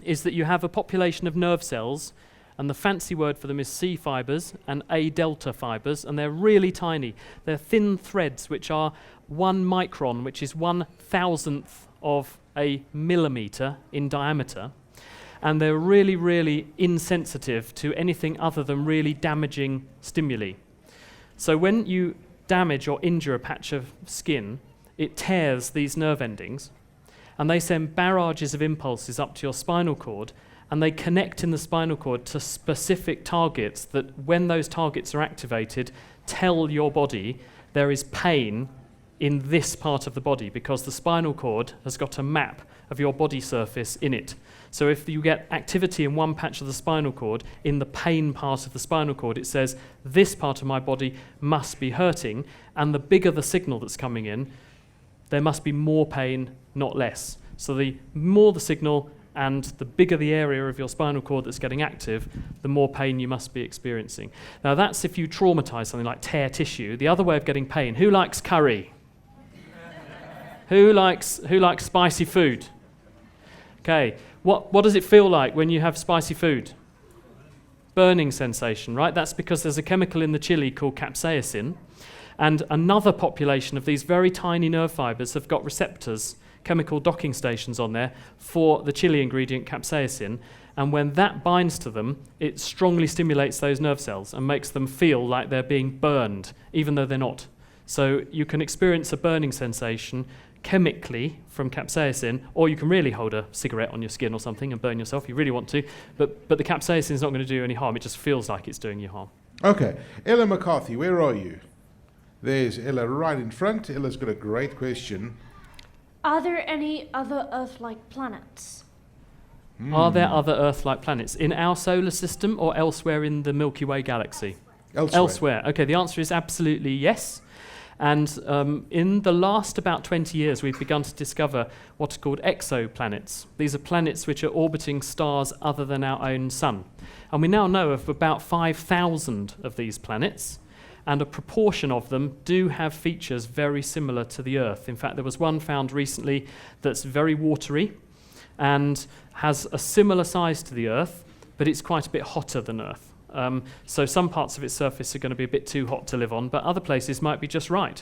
is that you have a population of nerve cells, and the fancy word for them is C fibers and A delta fibers, and they're really tiny. They're thin threads which are 1 micron, which is 1,000th of a millimeter in diameter, and they're really, really insensitive to anything other than really damaging stimuli. So when you damage or injure a patch of skin, it tears these nerve endings, and they send barrages of impulses up to your spinal cord, and they connect in the spinal cord to specific targets that, when those targets are activated, tell your body there is pain in this part of the body, because the spinal cord has got a map of your body surface in it. So if you get activity in one patch of the spinal cord, in the pain part of the spinal cord, it says this part of my body must be hurting, and the bigger the signal that's coming in, there must be more pain, not less. So the more the signal and the bigger the area of your spinal cord that's getting active, the more pain you must be experiencing. Now that's if you traumatize something like tear tissue. The other way of getting pain, who likes curry? Who likes spicy food? Okay, what does it feel like when you have spicy food? Burning sensation, right? That's because there's a chemical in the chili called capsaicin, and another population of these very tiny nerve fibers have got receptors, chemical docking stations on there for the chili ingredient capsaicin, and when that binds to them, it strongly stimulates those nerve cells and makes them feel like they're being burned, even though they're not. So you can experience a burning sensation chemically from capsaicin, or you can really hold a cigarette on your skin or something and burn yourself if you really want to, but the capsaicin is not going to do you any harm, it just feels like it's doing you harm. Okay, Ella McCarthy, where are you? There's Ella right in front. Ella's got a great question. Are there any other Earth-like planets? Are there other Earth-like planets in our solar system or elsewhere in the Milky Way galaxy? Elsewhere. Okay, the answer is absolutely yes. And in the last about 20 years, we've begun to discover what are called exoplanets. These are planets which are orbiting stars other than our own sun. And we now know of about 5,000 of these planets, and a proportion of them do have features very similar to the Earth. In fact, there was one found recently that's very watery and has a similar size to the Earth, but it's quite a bit hotter than Earth. So some parts of its surface are going to be a bit too hot to live on, but other places might be just right.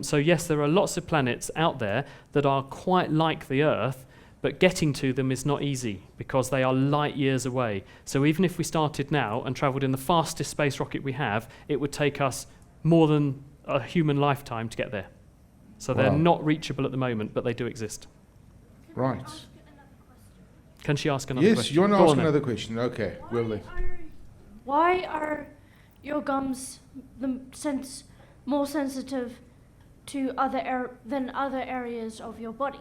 So yes, there are lots of planets out there that are quite like the Earth, but getting to them is not easy because they are light years away. So even if we started now and travelled in the fastest space rocket we have, it would take us more than a human lifetime to get there. So they're not reachable at the moment, but they do exist. Right. Can she ask another question? Yes, you want to ask another question. Okay, will they? Why are your gums more sensitive to than other areas of your body?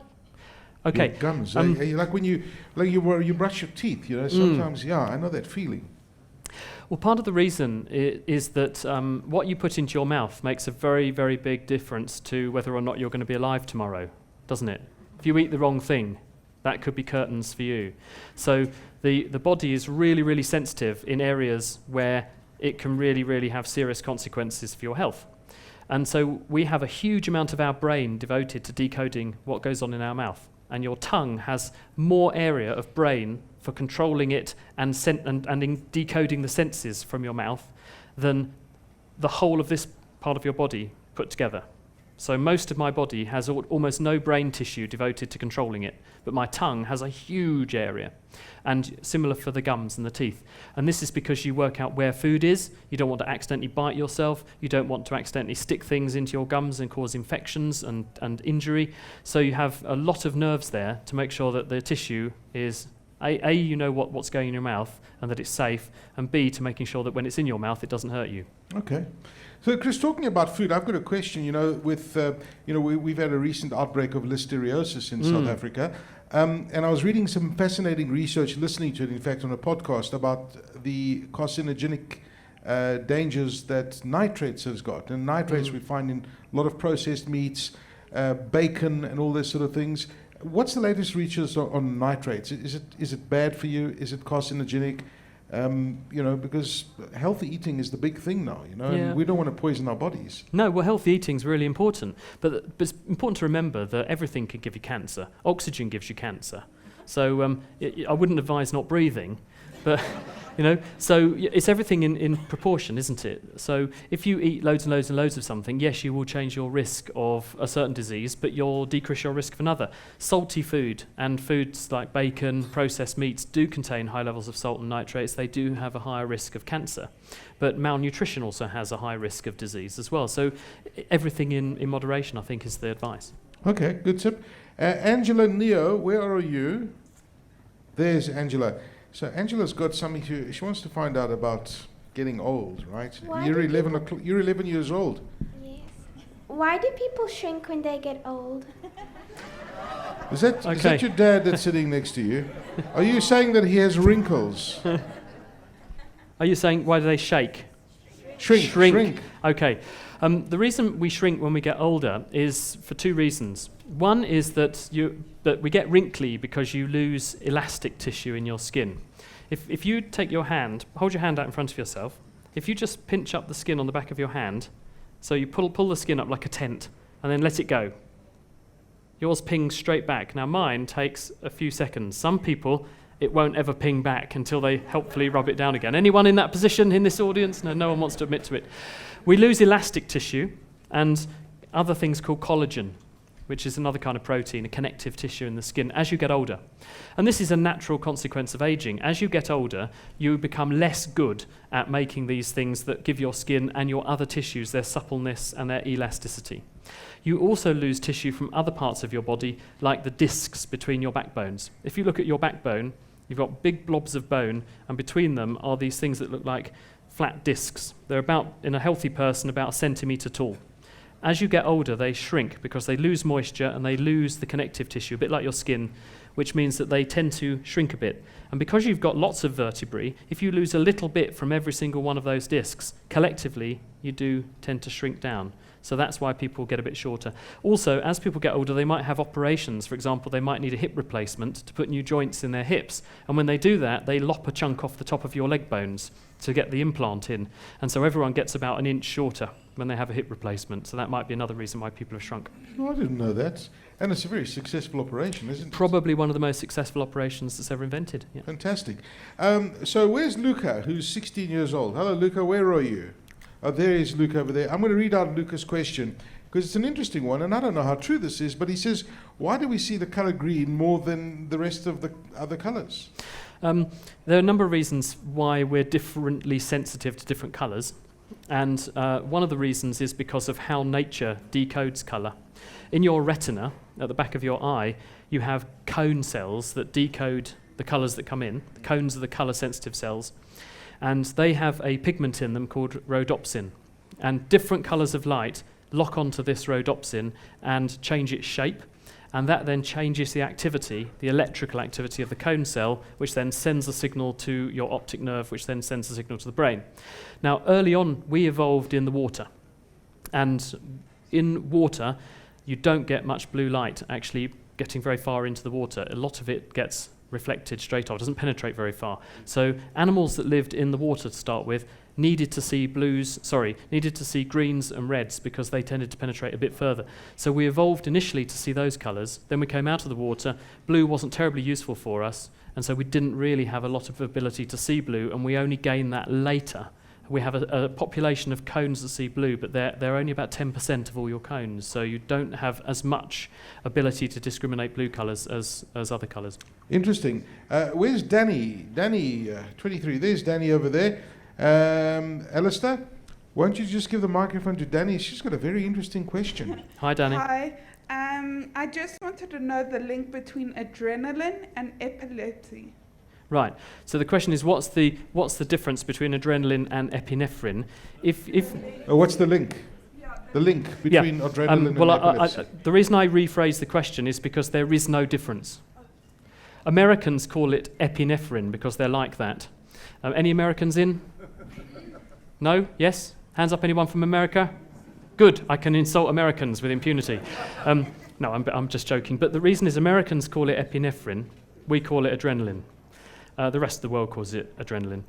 Okay. Your gums. Like when you brush your teeth, you know, sometimes, I know that feeling. Well, part of the reason is that what you put into your mouth makes a very, very big difference to whether or not you're going to be alive tomorrow, doesn't it? If you eat the wrong thing, that could be curtains for you. So the body is really, really sensitive in areas where it can really, really have serious consequences for your health. And so we have a huge amount of our brain devoted to decoding what goes on in our mouth. and your tongue has more area of brain for controlling it and in decoding the senses from your mouth than the whole of this part of your body put together. So most of my body has almost no brain tissue devoted to controlling it, but my tongue has a huge area, and similar for the gums and the teeth. And this is because you work out where food is. You don't want to accidentally bite yourself. You don't want to accidentally stick things into your gums and cause infections and injury. So you have a lot of nerves there to make sure that the tissue is, A, you know what's going in your mouth and that it's safe, and B, to making sure that when it's in your mouth, it doesn't hurt you. Okay. So, Chris, talking about food, I've got a question. We've had a recent outbreak of listeriosis in South Africa, and I was reading some fascinating research, listening to it, in fact, on a podcast about the carcinogenic dangers that nitrates has got. And nitrates we find in a lot of processed meats, bacon, and all those sort of things. What's the latest research on nitrates? Is it bad for you? Is it carcinogenic? Because healthy eating is the big thing now, and we don't want to poison our bodies. No, well, healthy eating is really important. But it's important to remember that everything can give you cancer. Oxygen gives you cancer. So I wouldn't advise not breathing. But, so it's everything in proportion, isn't it? So if you eat loads and loads and loads of something, yes, you will change your risk of a certain disease, but you'll decrease your risk of another. Salty food and foods like bacon, processed meats do contain high levels of salt and nitrates. They do have a higher risk of cancer. But malnutrition also has a high risk of disease as well. So everything in moderation, I think, is the advice. Okay, good tip. Angela Neo, where are you? There's Angela. So Angela's got something she wants to find out about getting old, right? You're 11 years old. Yes. Why do people shrink when they get old? Is that your dad that's sitting next to you? Are you saying that he has wrinkles? Are you saying why do they shake? Shrink. Okay. The reason we shrink when we get older is for two reasons. One is that we get wrinkly because you lose elastic tissue in your skin. If you take your hand, hold your hand out in front of yourself, if you just pinch up the skin on the back of your hand, so you pull the skin up like a tent, and then let it go, yours pings straight back. Now mine takes a few seconds. Some people, it won't ever ping back until they helpfully rub it down again. Anyone in that position in this audience? No one wants to admit to it. We lose elastic tissue and other things called collagen, which is another kind of protein, a connective tissue in the skin, as you get older. And this is a natural consequence of aging. As you get older, you become less good at making these things that give your skin and your other tissues their suppleness and their elasticity. You also lose tissue from other parts of your body, like the discs between your backbones. If you look at your backbone, you've got big blobs of bone, and between them are these things that look like flat discs. They're about, in a healthy person, about a centimetre tall. As you get older, they shrink because they lose moisture and they lose the connective tissue, a bit like your skin, which means that they tend to shrink a bit. And because you've got lots of vertebrae, if you lose a little bit from every single one of those discs, collectively, you do tend to shrink down. So that's why people get a bit shorter. Also, as people get older, they might have operations. For example, they might need a hip replacement to put new joints in their hips. And when they do that, they lop a chunk off the top of your leg bones to get the implant in. And so everyone gets about an inch shorter when they have a hip replacement. So that might be another reason why people have shrunk. Oh, I didn't know that. And it's a very successful operation, isn't it? Probably one of the most successful operations that's ever invented. Yeah. Fantastic. So where's Luca, who's 16 years old? Hello, Luca, where are you? Oh, there is Luca over there. I'm going to read out Luca's question because it's an interesting one, and I don't know how true this is, but he says, why do we see the color green more than the rest of the other colors? There are a number of reasons why we're differently sensitive to different colors, and one of the reasons is because of how nature decodes color. In your retina, at the back of your eye, you have cone cells that decode the colors that come in. The cones are the color-sensitive cells. And they have a pigment in them called rhodopsin. And different colors of light lock onto this rhodopsin and change its shape. And that then changes the activity, the electrical activity of the cone cell, which then sends a signal to your optic nerve, which then sends a signal to the brain. Now, early on, we evolved in the water. And in water, you don't get much blue light actually getting very far into the water. A lot of it gets reflected straight off, doesn't penetrate very far. So animals that lived in the water to start with needed to see greens and reds because they tended to penetrate a bit further. So we evolved initially to see those colours. Then we came out of the water. Blue wasn't terribly useful for us, and so we didn't really have a lot of ability to see blue, and we only gained that later. We have a population of cones that see blue, but they're only about 10% of all your cones, so you don't have as much ability to discriminate blue colours as other colours. Interesting. Where's Danny? Danny, 23. There's Danny over there. Alistair, won't you just give the microphone to Danny? She's got a very interesting question. Hi, Danny. Hi. I just wanted to know the link between adrenaline and epilepsy. Right. So the question is, what's the difference between adrenaline and epinephrine? What's the link? The link between adrenaline and epilepsy. The reason I rephrase the question is because there is no difference. Americans call it epinephrine because they're like that. Any Americans in? No? Yes? Hands up, anyone from America? Good, I can insult Americans with impunity. No, I'm just joking. But the reason is Americans call it epinephrine, we call it adrenaline. The rest of the world calls it adrenaline.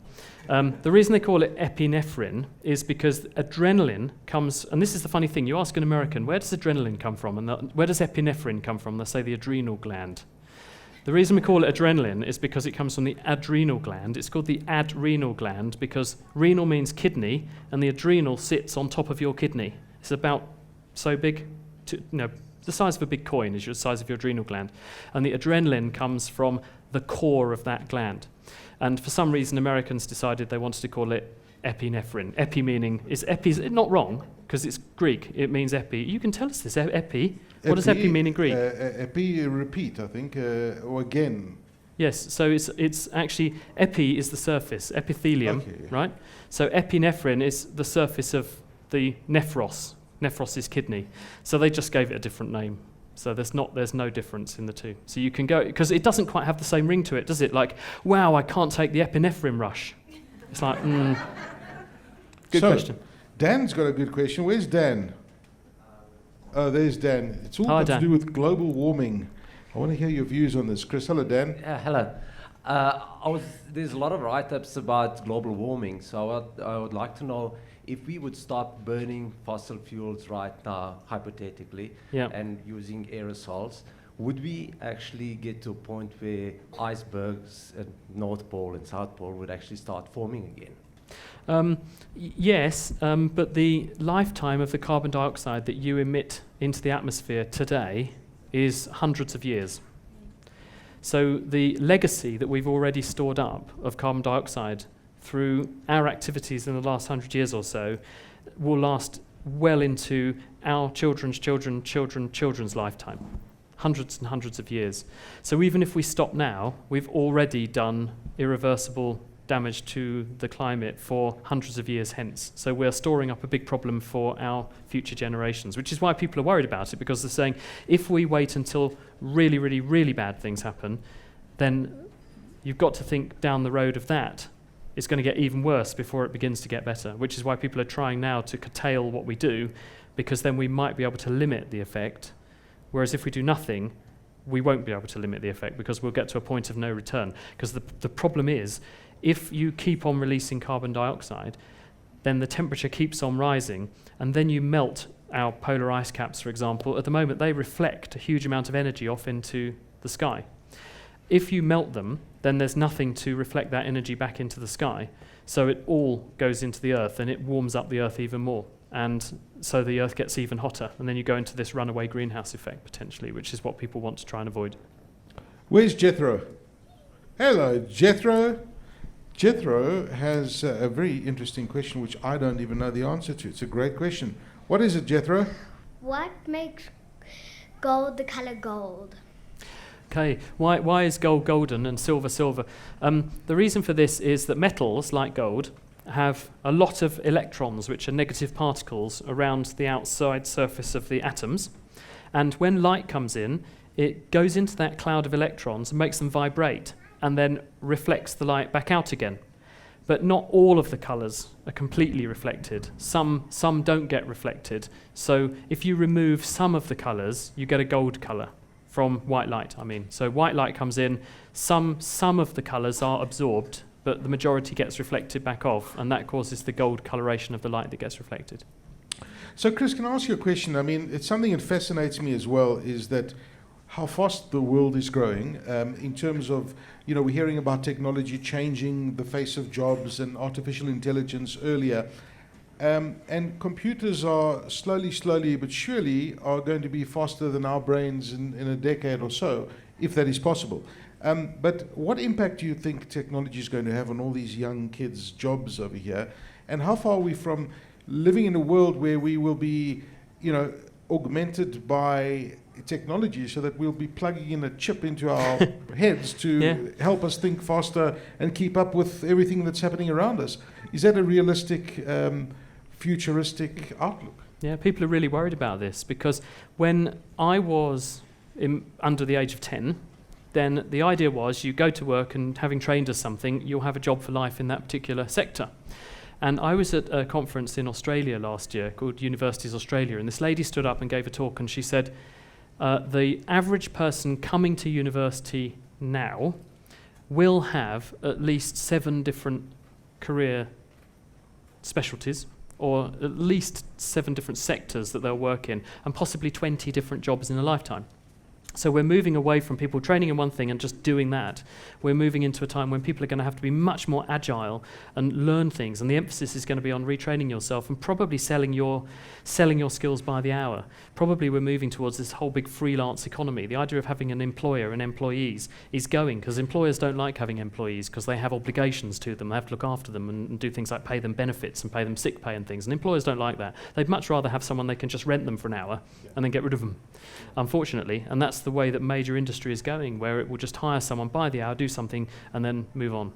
The reason they call it epinephrine is because adrenaline comes, and this is the funny thing, you ask an American, where does adrenaline come from? And where does epinephrine come from? They say the adrenal gland. The reason we call it adrenaline is because it comes from the adrenal gland. It's called the adrenal gland because renal means kidney, and the adrenal sits on top of your kidney. It's about so big, the size of a big coin is the size of your adrenal gland. And the adrenaline comes from the core of that gland. And for some reason, Americans decided they wanted to call it epinephrine. Epi meaning, is not wrong, because it's Greek. It means epi. You can tell us this, epi. What does epi mean in Greek? Epi, repeat, I think, or again. Yes, so it's actually, epi is the surface, epithelium, okay, right? So epinephrine is the surface of the nephros. Nephros is kidney. So they just gave it a different name. So there's no difference in the two. So you can go, because it doesn't quite have the same ring to it, does it? Like, wow, I can't take the epinephrine rush. It's like, Good question. Dan's got a good question. Where's Dan? Oh, there's Dan. It's all got to do with global warming. I want to hear your views on this. Chris, hello, Dan. Yeah, hello. There's a lot of write-ups about global warming, so I would like to know if we would stop burning fossil fuels right now, hypothetically, and using aerosols, would we actually get to a point where icebergs at North Pole and South Pole would actually start forming again? Yes, but the lifetime of the carbon dioxide that you emit into the atmosphere today is hundreds of years. So the legacy that we've already stored up of carbon dioxide through our activities in the last 100 years or so will last well into our children's children's lifetime. Hundreds and hundreds of years. So even if we stop now, we've already done irreversible damage to the climate for hundreds of years hence. So we're storing up a big problem for our future generations, which is why people are worried about it, because they're saying if we wait until really, really, really bad things happen, then you've got to think down the road of that. It's going to get even worse before it begins to get better, which is why people are trying now to curtail what we do, because then we might be able to limit the effect, whereas if we do nothing, we won't be able to limit the effect because we'll get to a point of no return. Because the problem is, if you keep on releasing carbon dioxide, then the temperature keeps on rising, and then you melt our polar ice caps, for example. At the moment, they reflect a huge amount of energy off into the sky. If you melt them, then there's nothing to reflect that energy back into the sky, so it all goes into the Earth, and it warms up the Earth even more. And so the Earth gets even hotter, and then you go into this runaway greenhouse effect, potentially, which is what people want to try and avoid. Where's Jethro? Hello, Jethro. Jethro has a very interesting question which I don't even know the answer to. It's a great question. What is it, Jethro? What makes gold the color gold? Okay, why is gold golden and silver silver? The reason for this is that metals, like gold, have a lot of electrons, which are negative particles, around the outside surface of the atoms. And when light comes in, it goes into that cloud of electrons and makes them vibrate, and then reflects the light back out again. But not all of the colours are completely reflected. Some don't get reflected. So if you remove some of the colours, you get a gold colour from white light, I mean. So white light comes in, some of the colours are absorbed, but the majority gets reflected back off, and that causes the gold coloration of the light that gets reflected. So, Chris, can I ask you a question? I mean, it's something that fascinates me as well, is that how fast the world is growing in terms of, you know, we're hearing about technology changing the face of jobs and artificial intelligence earlier. And computers are slowly but surely are going to be faster than our brains in a decade or so, if that is possible. But what impact do you think technology is going to have on all these young kids' jobs over here? And how far are we from living in a world where we will be, you know, augmented by technology so that we'll be plugging in a chip into our heads to help us think faster and keep up with everything that's happening around us? Is that a realistic, futuristic outlook? Yeah, people are really worried about this, because when I was under the age of 10, then the idea was you go to work and, having trained as something, you'll have a job for life in that particular sector. And I was at a conference in Australia last year called Universities Australia, and this lady stood up and gave a talk, and she said, the average person coming to university now will have at least 7 different career specialties, or at least 7 different sectors that they'll work in, and possibly 20 different jobs in a lifetime. So we're moving away from people training in one thing and just doing that. We're moving into a time when people are going to have to be much more agile and learn things, and the emphasis is going to be on retraining yourself and probably selling your skills by the hour. Probably we're moving towards this whole big freelance economy. The idea of having an employer and employees is going, because employers don't like having employees because they have obligations to them. They have to look after them and do things like pay them benefits and pay them sick pay and things, and employers don't like that. They'd much rather have someone they can just rent them for an hour and then get rid of them, unfortunately. And that's the way that major industry is going, where it will just hire someone by the hour, do something, and then move on.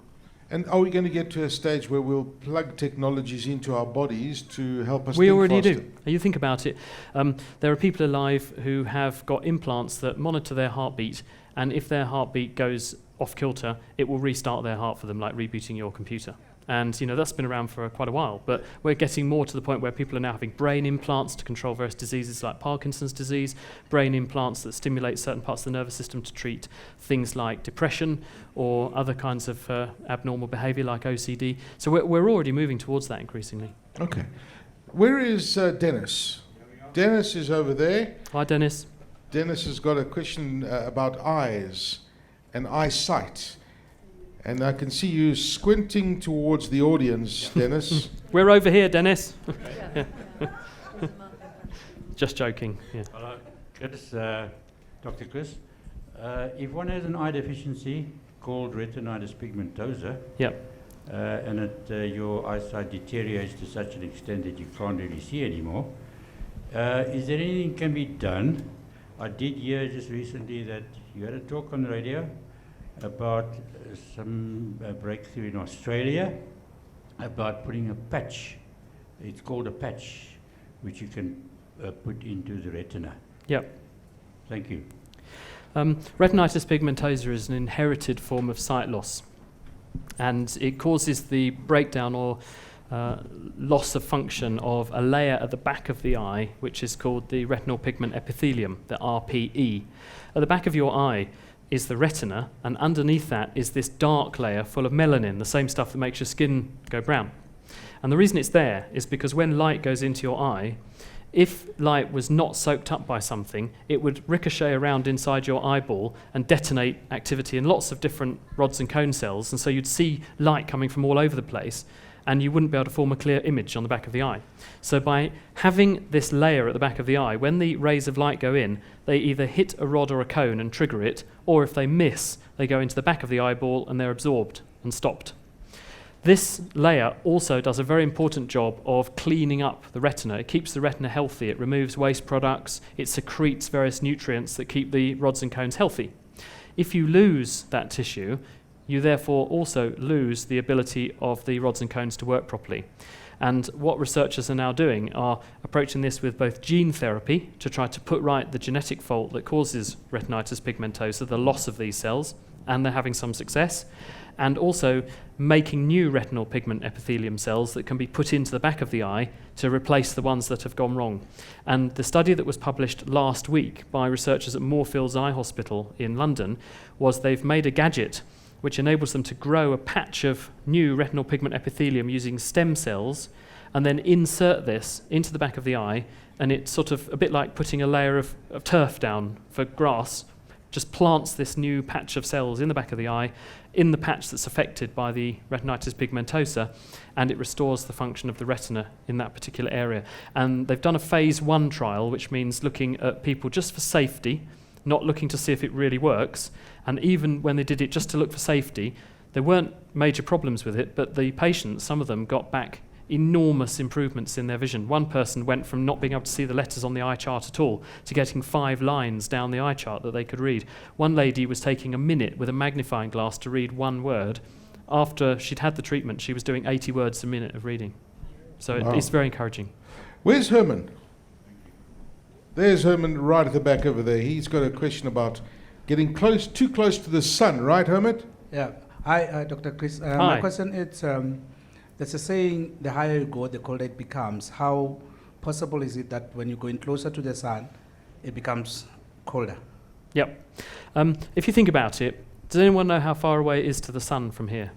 And are we going to get to a stage where we'll plug technologies into our bodies to help us We think already faster? do. You think about it. There are people alive who have got implants that monitor their heartbeat, and if their heartbeat goes off kilter, it will restart their heart for them, like rebooting your computer. And you know, that's been around for quite a while, but we're getting more to the point where people are now having brain implants to control various diseases like Parkinson's disease, brain implants that stimulate certain parts of the nervous system to treat things like depression or other kinds of abnormal behavior like OCD. So we're already moving towards that increasingly. Okay. Where is Dennis? Dennis is over there. Hi, Dennis. Dennis has got a question about eyes and eyesight. And I can see you squinting towards the audience, Dennis. We're over here, Dennis. Just joking. Yeah. Hello, Chris, Dr. Chris. If one has an eye deficiency called retinitis pigmentosa, and your eyesight deteriorates to such an extent that you can't really see anymore, is there anything can be done? I did hear just recently that you had a talk on the radio about some breakthrough in Australia about putting a patch. It's called a patch, which you can put into the retina. Yep. Thank you. Retinitis pigmentosa is an inherited form of sight loss, and it causes the breakdown or loss of function of a layer at the back of the eye, which is called the retinal pigment epithelium, the RPE. At the back of your eye is the retina, and underneath that is this dark layer full of melanin, the same stuff that makes your skin go brown. And the reason it's there is because when light goes into your eye, if light was not soaked up by something, it would ricochet around inside your eyeball and detonate activity in lots of different rods and cone cells, and so you'd see light coming from all over the place, and you wouldn't be able to form a clear image on the back of the eye. So by having this layer at the back of the eye, when the rays of light go in, they either hit a rod or a cone and trigger it, or if they miss, they go into the back of the eyeball and they're absorbed and stopped. This layer also does a very important job of cleaning up the retina. It keeps the retina healthy, it removes waste products, it secretes various nutrients that keep the rods and cones healthy. If you lose that tissue, you therefore also lose the ability of the rods and cones to work properly. And what researchers are now doing are approaching this with both gene therapy to try to put right the genetic fault that causes retinitis pigmentosa, the loss of these cells, and they're having some success, and also making new retinal pigment epithelium cells that can be put into the back of the eye to replace the ones that have gone wrong. And the study that was published last week by researchers at Moorfields Eye Hospital in London was they've made a gadget which enables them to grow a patch of new retinal pigment epithelium using stem cells, and then insert this into the back of the eye, and it's sort of a bit like putting a layer of turf down for grass, just plants this new patch of cells in the back of the eye, in the patch that's affected by the retinitis pigmentosa, and it restores the function of the retina in that particular area. And they've done a phase 1 trial, which means looking at people just for safety, not looking to see if it really works. And even when they did it just to look for safety, there weren't major problems with it, but the patients, some of them, got back enormous improvements in their vision. One person went from not being able to see the letters on the eye chart at all to getting 5 lines down the eye chart that they could read. One lady was taking a minute with a magnifying glass to read one word. After she'd had the treatment, she was doing 80 words a minute of reading. So Wow. it's very encouraging. Where's Herman? There's Herman right at the back over there. He's got a question about getting too close to the sun, right, Herman? Yeah. Hi, Dr. Chris. Hi. My question is, there's a saying, the higher you go, the colder it becomes. How possible is it that when you're going closer to the sun, it becomes colder? Yep. If you think about it, does anyone know how far away it is to the sun from here?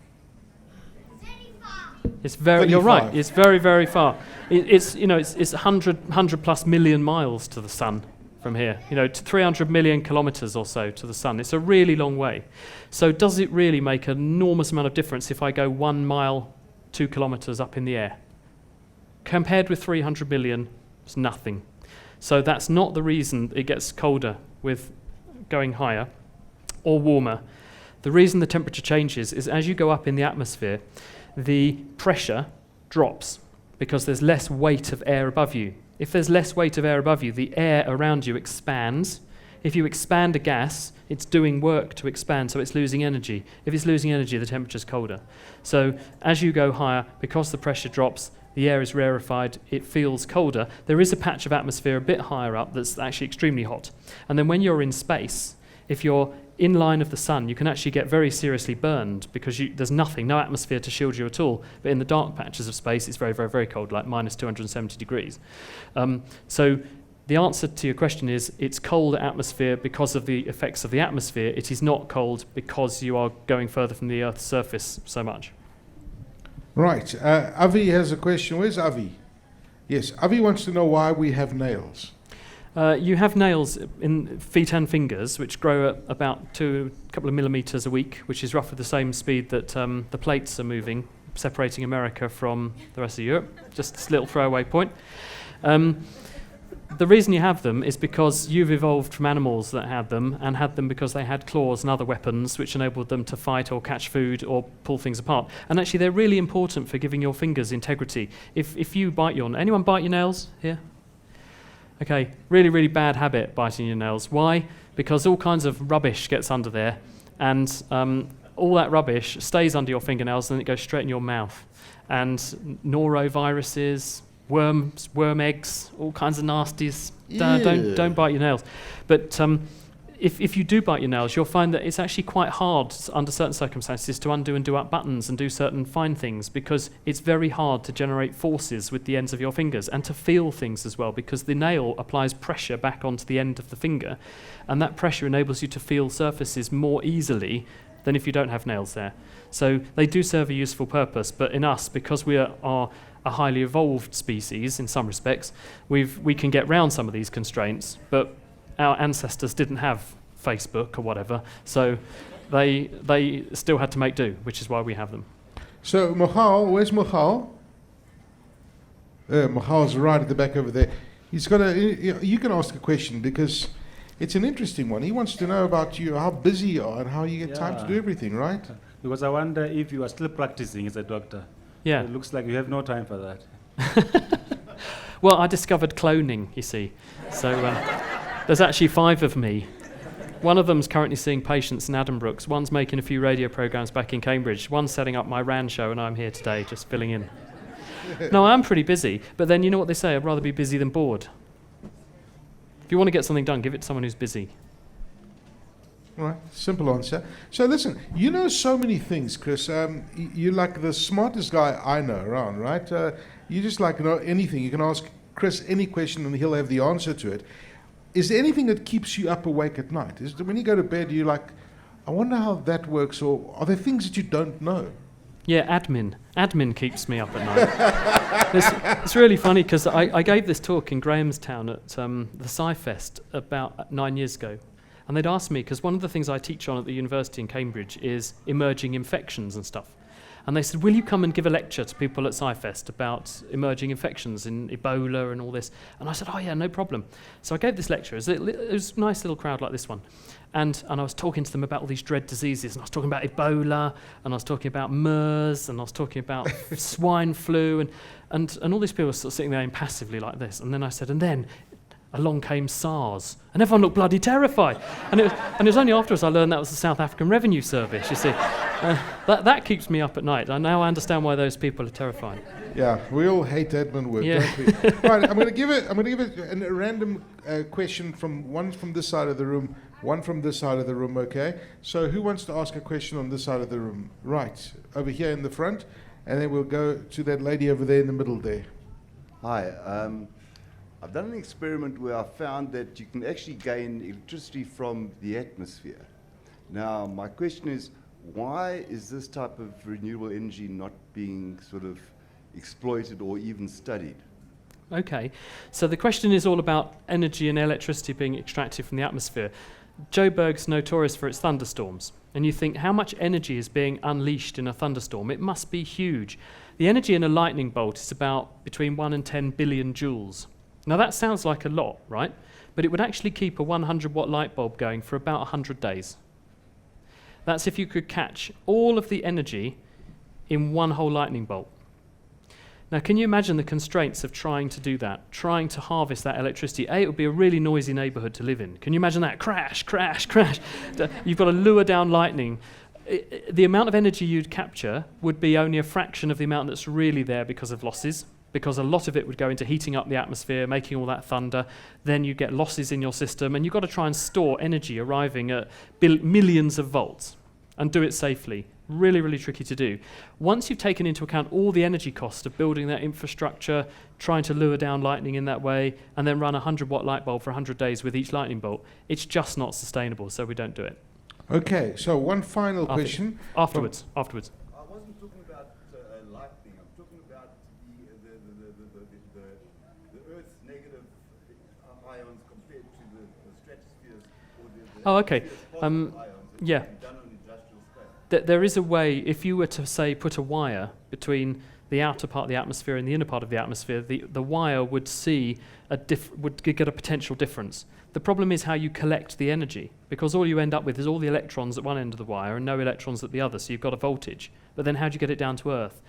It's very. You're right. It's very, very far. It's 100 plus million miles to the sun from here. To 300 million kilometers or so to the sun. It's a really long way. So does it really make an enormous amount of difference if I go 1 mile, 2 kilometers up in the air? Compared with 300 million, it's nothing. So that's not the reason it gets colder with going higher or warmer. The reason the temperature changes is as you go up in the atmosphere, the pressure drops because there's less weight of air above you. If there's less weight of air above you, the air around you expands. If you expand a gas, it's doing work to expand, so it's losing energy. If it's losing energy, the temperature's colder. So as you go higher, because the pressure drops, the air is rarefied, it feels colder. There is a patch of atmosphere a bit higher up that's actually extremely hot. And then when you're in space, if you're in line of the sun, you can actually get very seriously burned because there's nothing, no atmosphere to shield you at all. But in the dark patches of space, it's very, very, very cold, like minus 270 degrees. So the answer to your question is it's cold atmosphere because of the effects of the atmosphere. It is not cold because you are going further from the Earth's surface so much. Right. Avi has a question. Where's Avi? Yes, Avi wants to know why we have nails. You have nails in feet and fingers, which grow at about a couple of millimeters a week, which is roughly the same speed that the plates are moving, separating America from the rest of Europe. Just a little throwaway point. The reason you have them is because you've evolved from animals that had them, and had them because they had claws and other weapons which enabled them to fight or catch food or pull things apart. And actually they're really important for giving your fingers integrity. If you bite anyone bite your nails here? Okay, really, really bad habit, biting your nails. Why? Because all kinds of rubbish gets under there, and all that rubbish stays under your fingernails, and then it goes straight in your mouth. And noroviruses, worm eggs, all kinds of nasties. Don't bite your nails. But if you do bite your nails, you'll find that it's actually quite hard under certain circumstances to undo and do up buttons and do certain fine things, because it's very hard to generate forces with the ends of your fingers and to feel things as well, because the nail applies pressure back onto the end of the finger, and that pressure enables you to feel surfaces more easily than if you don't have nails there. So they do serve a useful purpose, but in us, because we are a highly evolved species in some respects, we can get round some of these constraints, but our ancestors didn't have Facebook or whatever, so they still had to make do, which is why we have them. So Michal, where's Michal? Michal's right at the back over there. He's got you can ask a question because it's an interesting one. He wants to know about you, how busy you are and how you get time to do everything, right? Because I wonder if you are still practicing as a doctor. Yeah. It looks like you have no time for that. Well, I discovered cloning, you see. So there's actually 5 of me. One of them's currently seeing patients in Addenbrooke's. One's making a few radio programs back in Cambridge. One's setting up my RAN show, and I'm here today just filling in. No, I'm pretty busy. But then you know what they say, I'd rather be busy than bored. If you want to get something done, give it to someone who's busy. All right, simple answer. So listen, you know so many things, Chris. You're like the smartest guy I know around, right? You just know anything. You can ask Chris any question and he'll have the answer to it. Is there anything that keeps you up awake at night? When you go to bed, you're like, I wonder how that works, or are there things that you don't know? Yeah, admin. Admin keeps me up at night. It's really funny because I gave this talk in Grahamstown at the Sci-Fest about 9 years ago. And they'd asked me, because one of the things I teach on at the university in Cambridge is emerging infections and stuff. And they said, will you come and give a lecture to people at Sci-Fest about emerging infections in Ebola and all this? And I said, oh yeah, no problem. So I gave this lecture. It was a nice little crowd like this one. And I was talking to them about all these dread diseases. And I was talking about Ebola, and I was talking about MERS, and I was talking about swine flu, and all these people were sort of sitting there impassively like this. And then I said, and then along came SARS, and everyone looked bloody terrified. And it was only afterwards I learned that was the South African Revenue Service, you see. That keeps me up at night. I now understand why those people are terrified. Yeah, we all hate admin work, don't we? Right, I'm going to give it a random question from one from this side of the room, one from this side of the room, okay? So who wants to ask a question on this side of the room? Right, over here in the front, and then we'll go to that lady over there in the middle there. Hi, I've done an experiment where I found that you can actually gain electricity from the atmosphere. Now, my question is, why is this type of renewable energy not being sort of exploited or even studied? Okay, so the question is all about energy and electricity being extracted from the atmosphere. Joburg's notorious for its thunderstorms, and you think how much energy is being unleashed in a thunderstorm? It must be huge. The energy in a lightning bolt is about between 1 and 10 billion joules. Now that sounds like a lot, right? But it would actually keep a 100-watt light bulb going for about 100 days. That's if you could catch all of the energy in one whole lightning bolt. Now, can you imagine the constraints of trying to do that, trying to harvest that electricity? A, it would be a really noisy neighborhood to live in. Can you imagine that? Crash, crash, crash. You've got to lure down lightning. The amount of energy you'd capture would be only a fraction of the amount that's really there because of losses, because a lot of it would go into heating up the atmosphere, making all that thunder. Then you get losses in your system, and you've got to try and store energy arriving at millions of volts and do it safely. Really, really tricky to do. Once you've taken into account all the energy cost of building that infrastructure, trying to lure down lightning in that way, and then run a 100-watt light bulb for 100 days with each lightning bolt, it's just not sustainable, so we don't do it. Okay, so one final question. Afterwards. I wasn't talking about lightning. I'm talking about the Earth's negative ions compared to the stratosphere's or the okay. ions Yeah. done on industrial scale. There is a way, if you were to, say, put a wire between the outer part of the atmosphere and the inner part of the atmosphere, the wire would see would get a potential difference. The problem is how you collect the energy, because all you end up with is all the electrons at one end of the wire and no electrons at the other, so you've got a voltage. But then how do you get it down to Earth?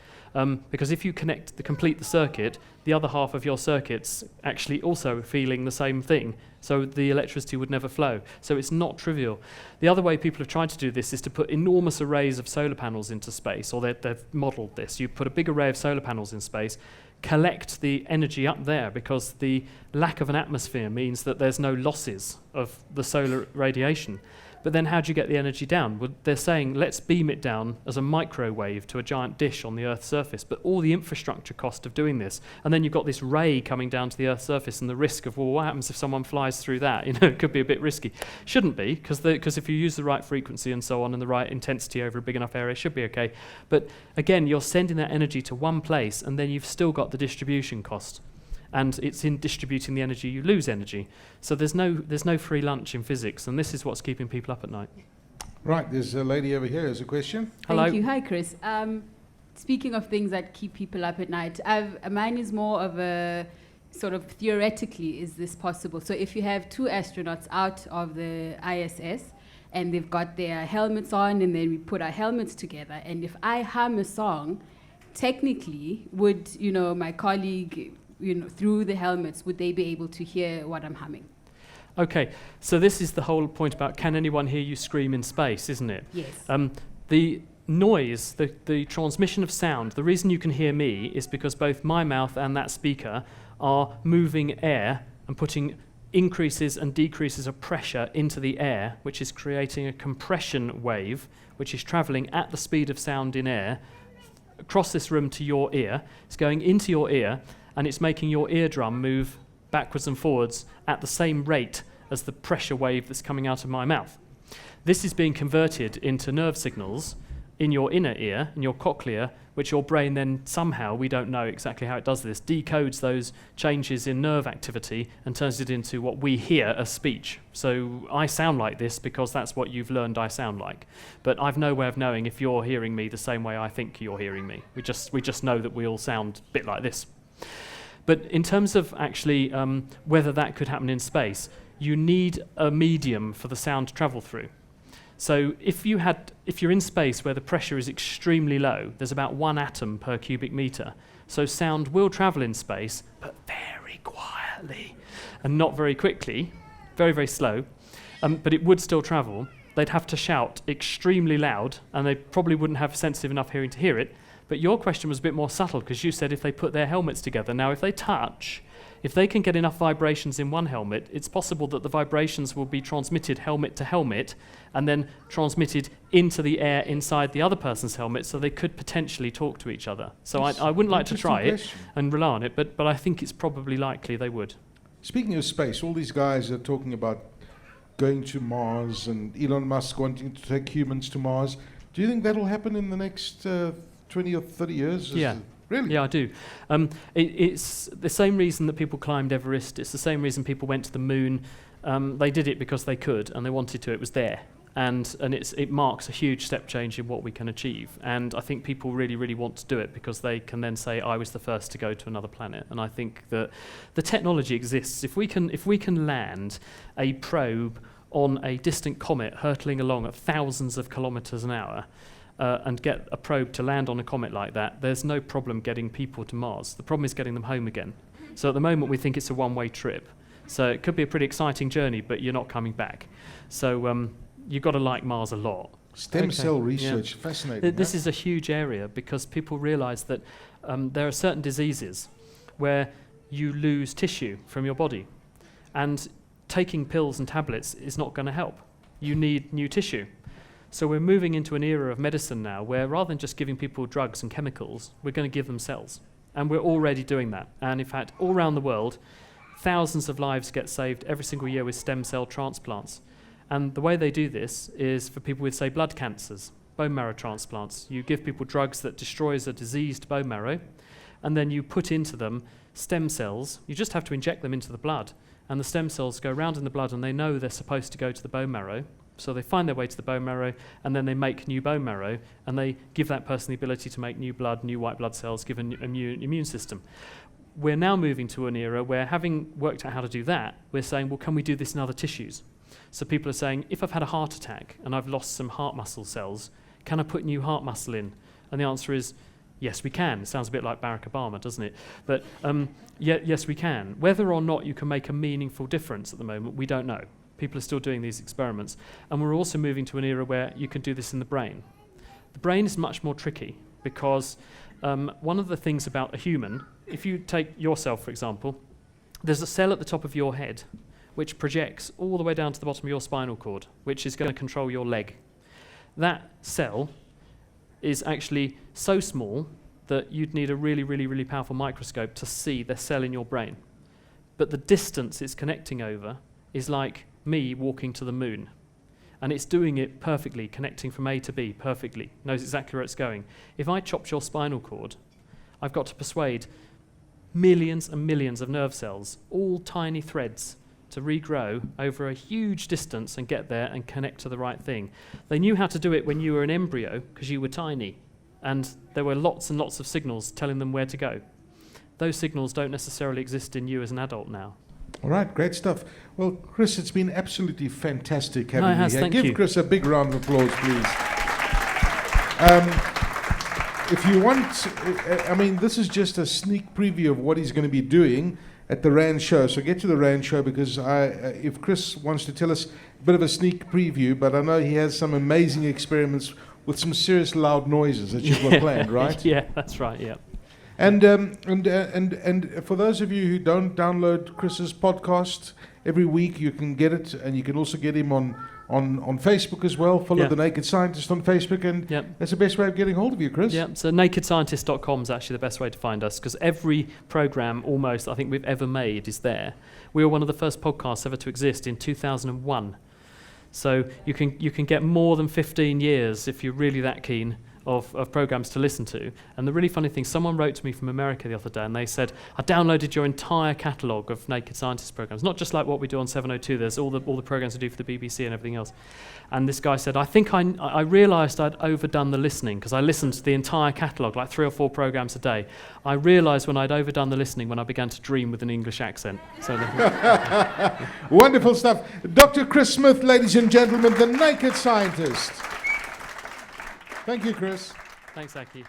Because if you complete the circuit, the other half of your circuit's actually also feeling the same thing, so the electricity would never flow. So it's not trivial. The other way people have tried to do this is to put enormous arrays of solar panels into space, or they've modelled this. You put a big array of solar panels in space, collect the energy up there, because the lack of an atmosphere means that there's no losses of the solar radiation. But then how do you get the energy down? Well, they're saying, let's beam it down as a microwave to a giant dish on the Earth's surface, but all the infrastructure cost of doing this, and then you've got this ray coming down to the Earth's surface and the risk of, well, what happens if someone flies through that? You know, it could be a bit risky. Shouldn't be, because if you use the right frequency and so on and the right intensity over a big enough area, it should be okay. But again, you're sending that energy to one place, and then you've still got the distribution cost. And it's in distributing the energy you lose energy. So there's no free lunch in physics, and this is what's keeping people up at night. Right, there's a lady over here. There's a question. Hello. Thank you. Hi, Chris. Speaking of things that keep people up at night, mine is more of a sort of theoretically, is this possible? So if you have two astronauts out of the ISS, and they've got their helmets on, and then we put our helmets together, and if I hum a song, technically, would, my colleague, through the helmets, would they be able to hear what I'm humming? Okay, so this is the whole point about can anyone hear you scream in space, isn't it? Yes. The noise, the transmission of sound, the reason you can hear me is because both my mouth and that speaker are moving air and putting increases and decreases of pressure into the air, which is creating a compression wave, which is traveling at the speed of sound in air across this room to your ear. It's going into your ear, and it's making your eardrum move backwards and forwards at the same rate as the pressure wave that's coming out of my mouth. This is being converted into nerve signals in your inner ear, in your cochlea, which your brain then somehow, we don't know exactly how it does this, decodes those changes in nerve activity and turns it into what we hear as speech. So I sound like this because that's what you've learned I sound like. But I've no way of knowing if you're hearing me the same way I think you're hearing me. We just know that we all sound a bit like this. But in terms of actually whether that could happen in space, you need a medium for the sound to travel through. So if you're in space where the pressure is extremely low, there's about 1 atom per cubic meter. So sound will travel in space, but very quietly and not very quickly, very, very slow, but it would still travel. They'd have to shout extremely loud, and they probably wouldn't have sensitive enough hearing to hear it. But your question was a bit more subtle, because you said if they put their helmets together. Now, if they touch, if they can get enough vibrations in one helmet, it's possible that the vibrations will be transmitted helmet to helmet and then transmitted into the air inside the other person's helmet, so they could potentially talk to each other. So I wouldn't like to try it and rely on it, but I think it's probably likely they would. Speaking of space, all these guys are talking about going to Mars and Elon Musk wanting to take humans to Mars. Do you think that'll happen in the next 20 or 30 years? Yeah. Really? Yeah, I do. It's the same reason that people climbed Everest. It's the same reason people went to the moon. They did it because they could and they wanted to. It was there. And it marks a huge step change in what we can achieve. And I think people really, really want to do it because they can then say, I was the first to go to another planet. And I think that the technology exists. If we can land a probe on a distant comet hurtling along at thousands of kilometers an hour, and get a probe to land on a comet like that, there's no problem getting people to Mars. The problem is getting them home again. So at the moment we think it's a one-way trip. So it could be a pretty exciting journey, but you're not coming back. So you've got to like Mars a lot. Stem cell research, fascinating. This is a huge area because people realize that there are certain diseases where you lose tissue from your body. And taking pills and tablets is not going to help. You need new tissue. So we're moving into an era of medicine now where rather than just giving people drugs and chemicals, we're going to give them cells. And we're already doing that. And in fact, all around the world, thousands of lives get saved every single year with stem cell transplants. And the way they do this is for people with, say, blood cancers, bone marrow transplants. You give people drugs that destroys a diseased bone marrow, and then you put into them stem cells. You just have to inject them into the blood. And the stem cells go around in the blood, and they know they're supposed to go to the bone marrow. So they find their way to the bone marrow, and then they make new bone marrow, and they give that person the ability to make new blood, new white blood cells, give an immune system. We're now moving to an era where, having worked out how to do that, we're saying, well, can we do this in other tissues? So people are saying, if I've had a heart attack and I've lost some heart muscle cells, can I put new heart muscle in? And the answer is, yes, we can. It sounds a bit like Barack Obama, doesn't it? But yes, we can. Whether or not you can make a meaningful difference at the moment, we don't know. People are still doing these experiments. And we're also moving to an era where you can do this in the brain. The brain is much more tricky because one of the things about a human, if you take yourself, for example, there's a cell at the top of your head which projects all the way down to the bottom of your spinal cord, which is going to control your leg. That cell is actually so small that you'd need a really, really, really powerful microscope to see the cell in your brain. But the distance it's connecting over is like me walking to the moon. And it's doing it perfectly, connecting from A to B perfectly, knows exactly where it's going. If I chopped your spinal cord, I've got to persuade millions and millions of nerve cells, all tiny threads, to regrow over a huge distance and get there and connect to the right thing. They knew how to do it when you were an embryo because you were tiny, and there were lots and lots of signals telling them where to go. Those signals don't necessarily exist in you as an adult now. All right, great stuff. Well, Chris, it's been absolutely fantastic having you here. Thank you. Give Chris a big round of applause, please. If you want, I mean, this is just a sneak preview of what he's going to be doing at the RAND show. So get to the RAND show because if Chris wants to tell us a bit of a sneak preview, but I know he has some amazing experiments with some serious loud noises that you've got planned, right? Yeah, that's right, yeah. And for those of you who don't download Chris's podcast, every week you can get it, and you can also get him on Facebook as well. Follow The Naked Scientist on Facebook, and that's the best way of getting hold of you, Chris. Yeah, so nakedscientist.com is actually the best way to find us, because every program almost I think we've ever made is there. We were one of the first podcasts ever to exist in 2001. So you can get more than 15 years if you're really that keen of programs to listen to. And the really funny thing, someone wrote to me from America the other day and they said, I downloaded your entire catalogue of Naked Scientist programs, not just like what we do on 702, there's all the programs we do for the BBC and everything else. And this guy said, I think I realised I'd overdone the listening, because I listened to the entire catalogue, like 3 or 4 programs a day. I realised when I'd overdone the listening when I began to dream with an English accent. So wonderful stuff. Dr. Chris Smith, ladies and gentlemen, the Naked Scientist. Thank you, Chris. Thanks, Aki.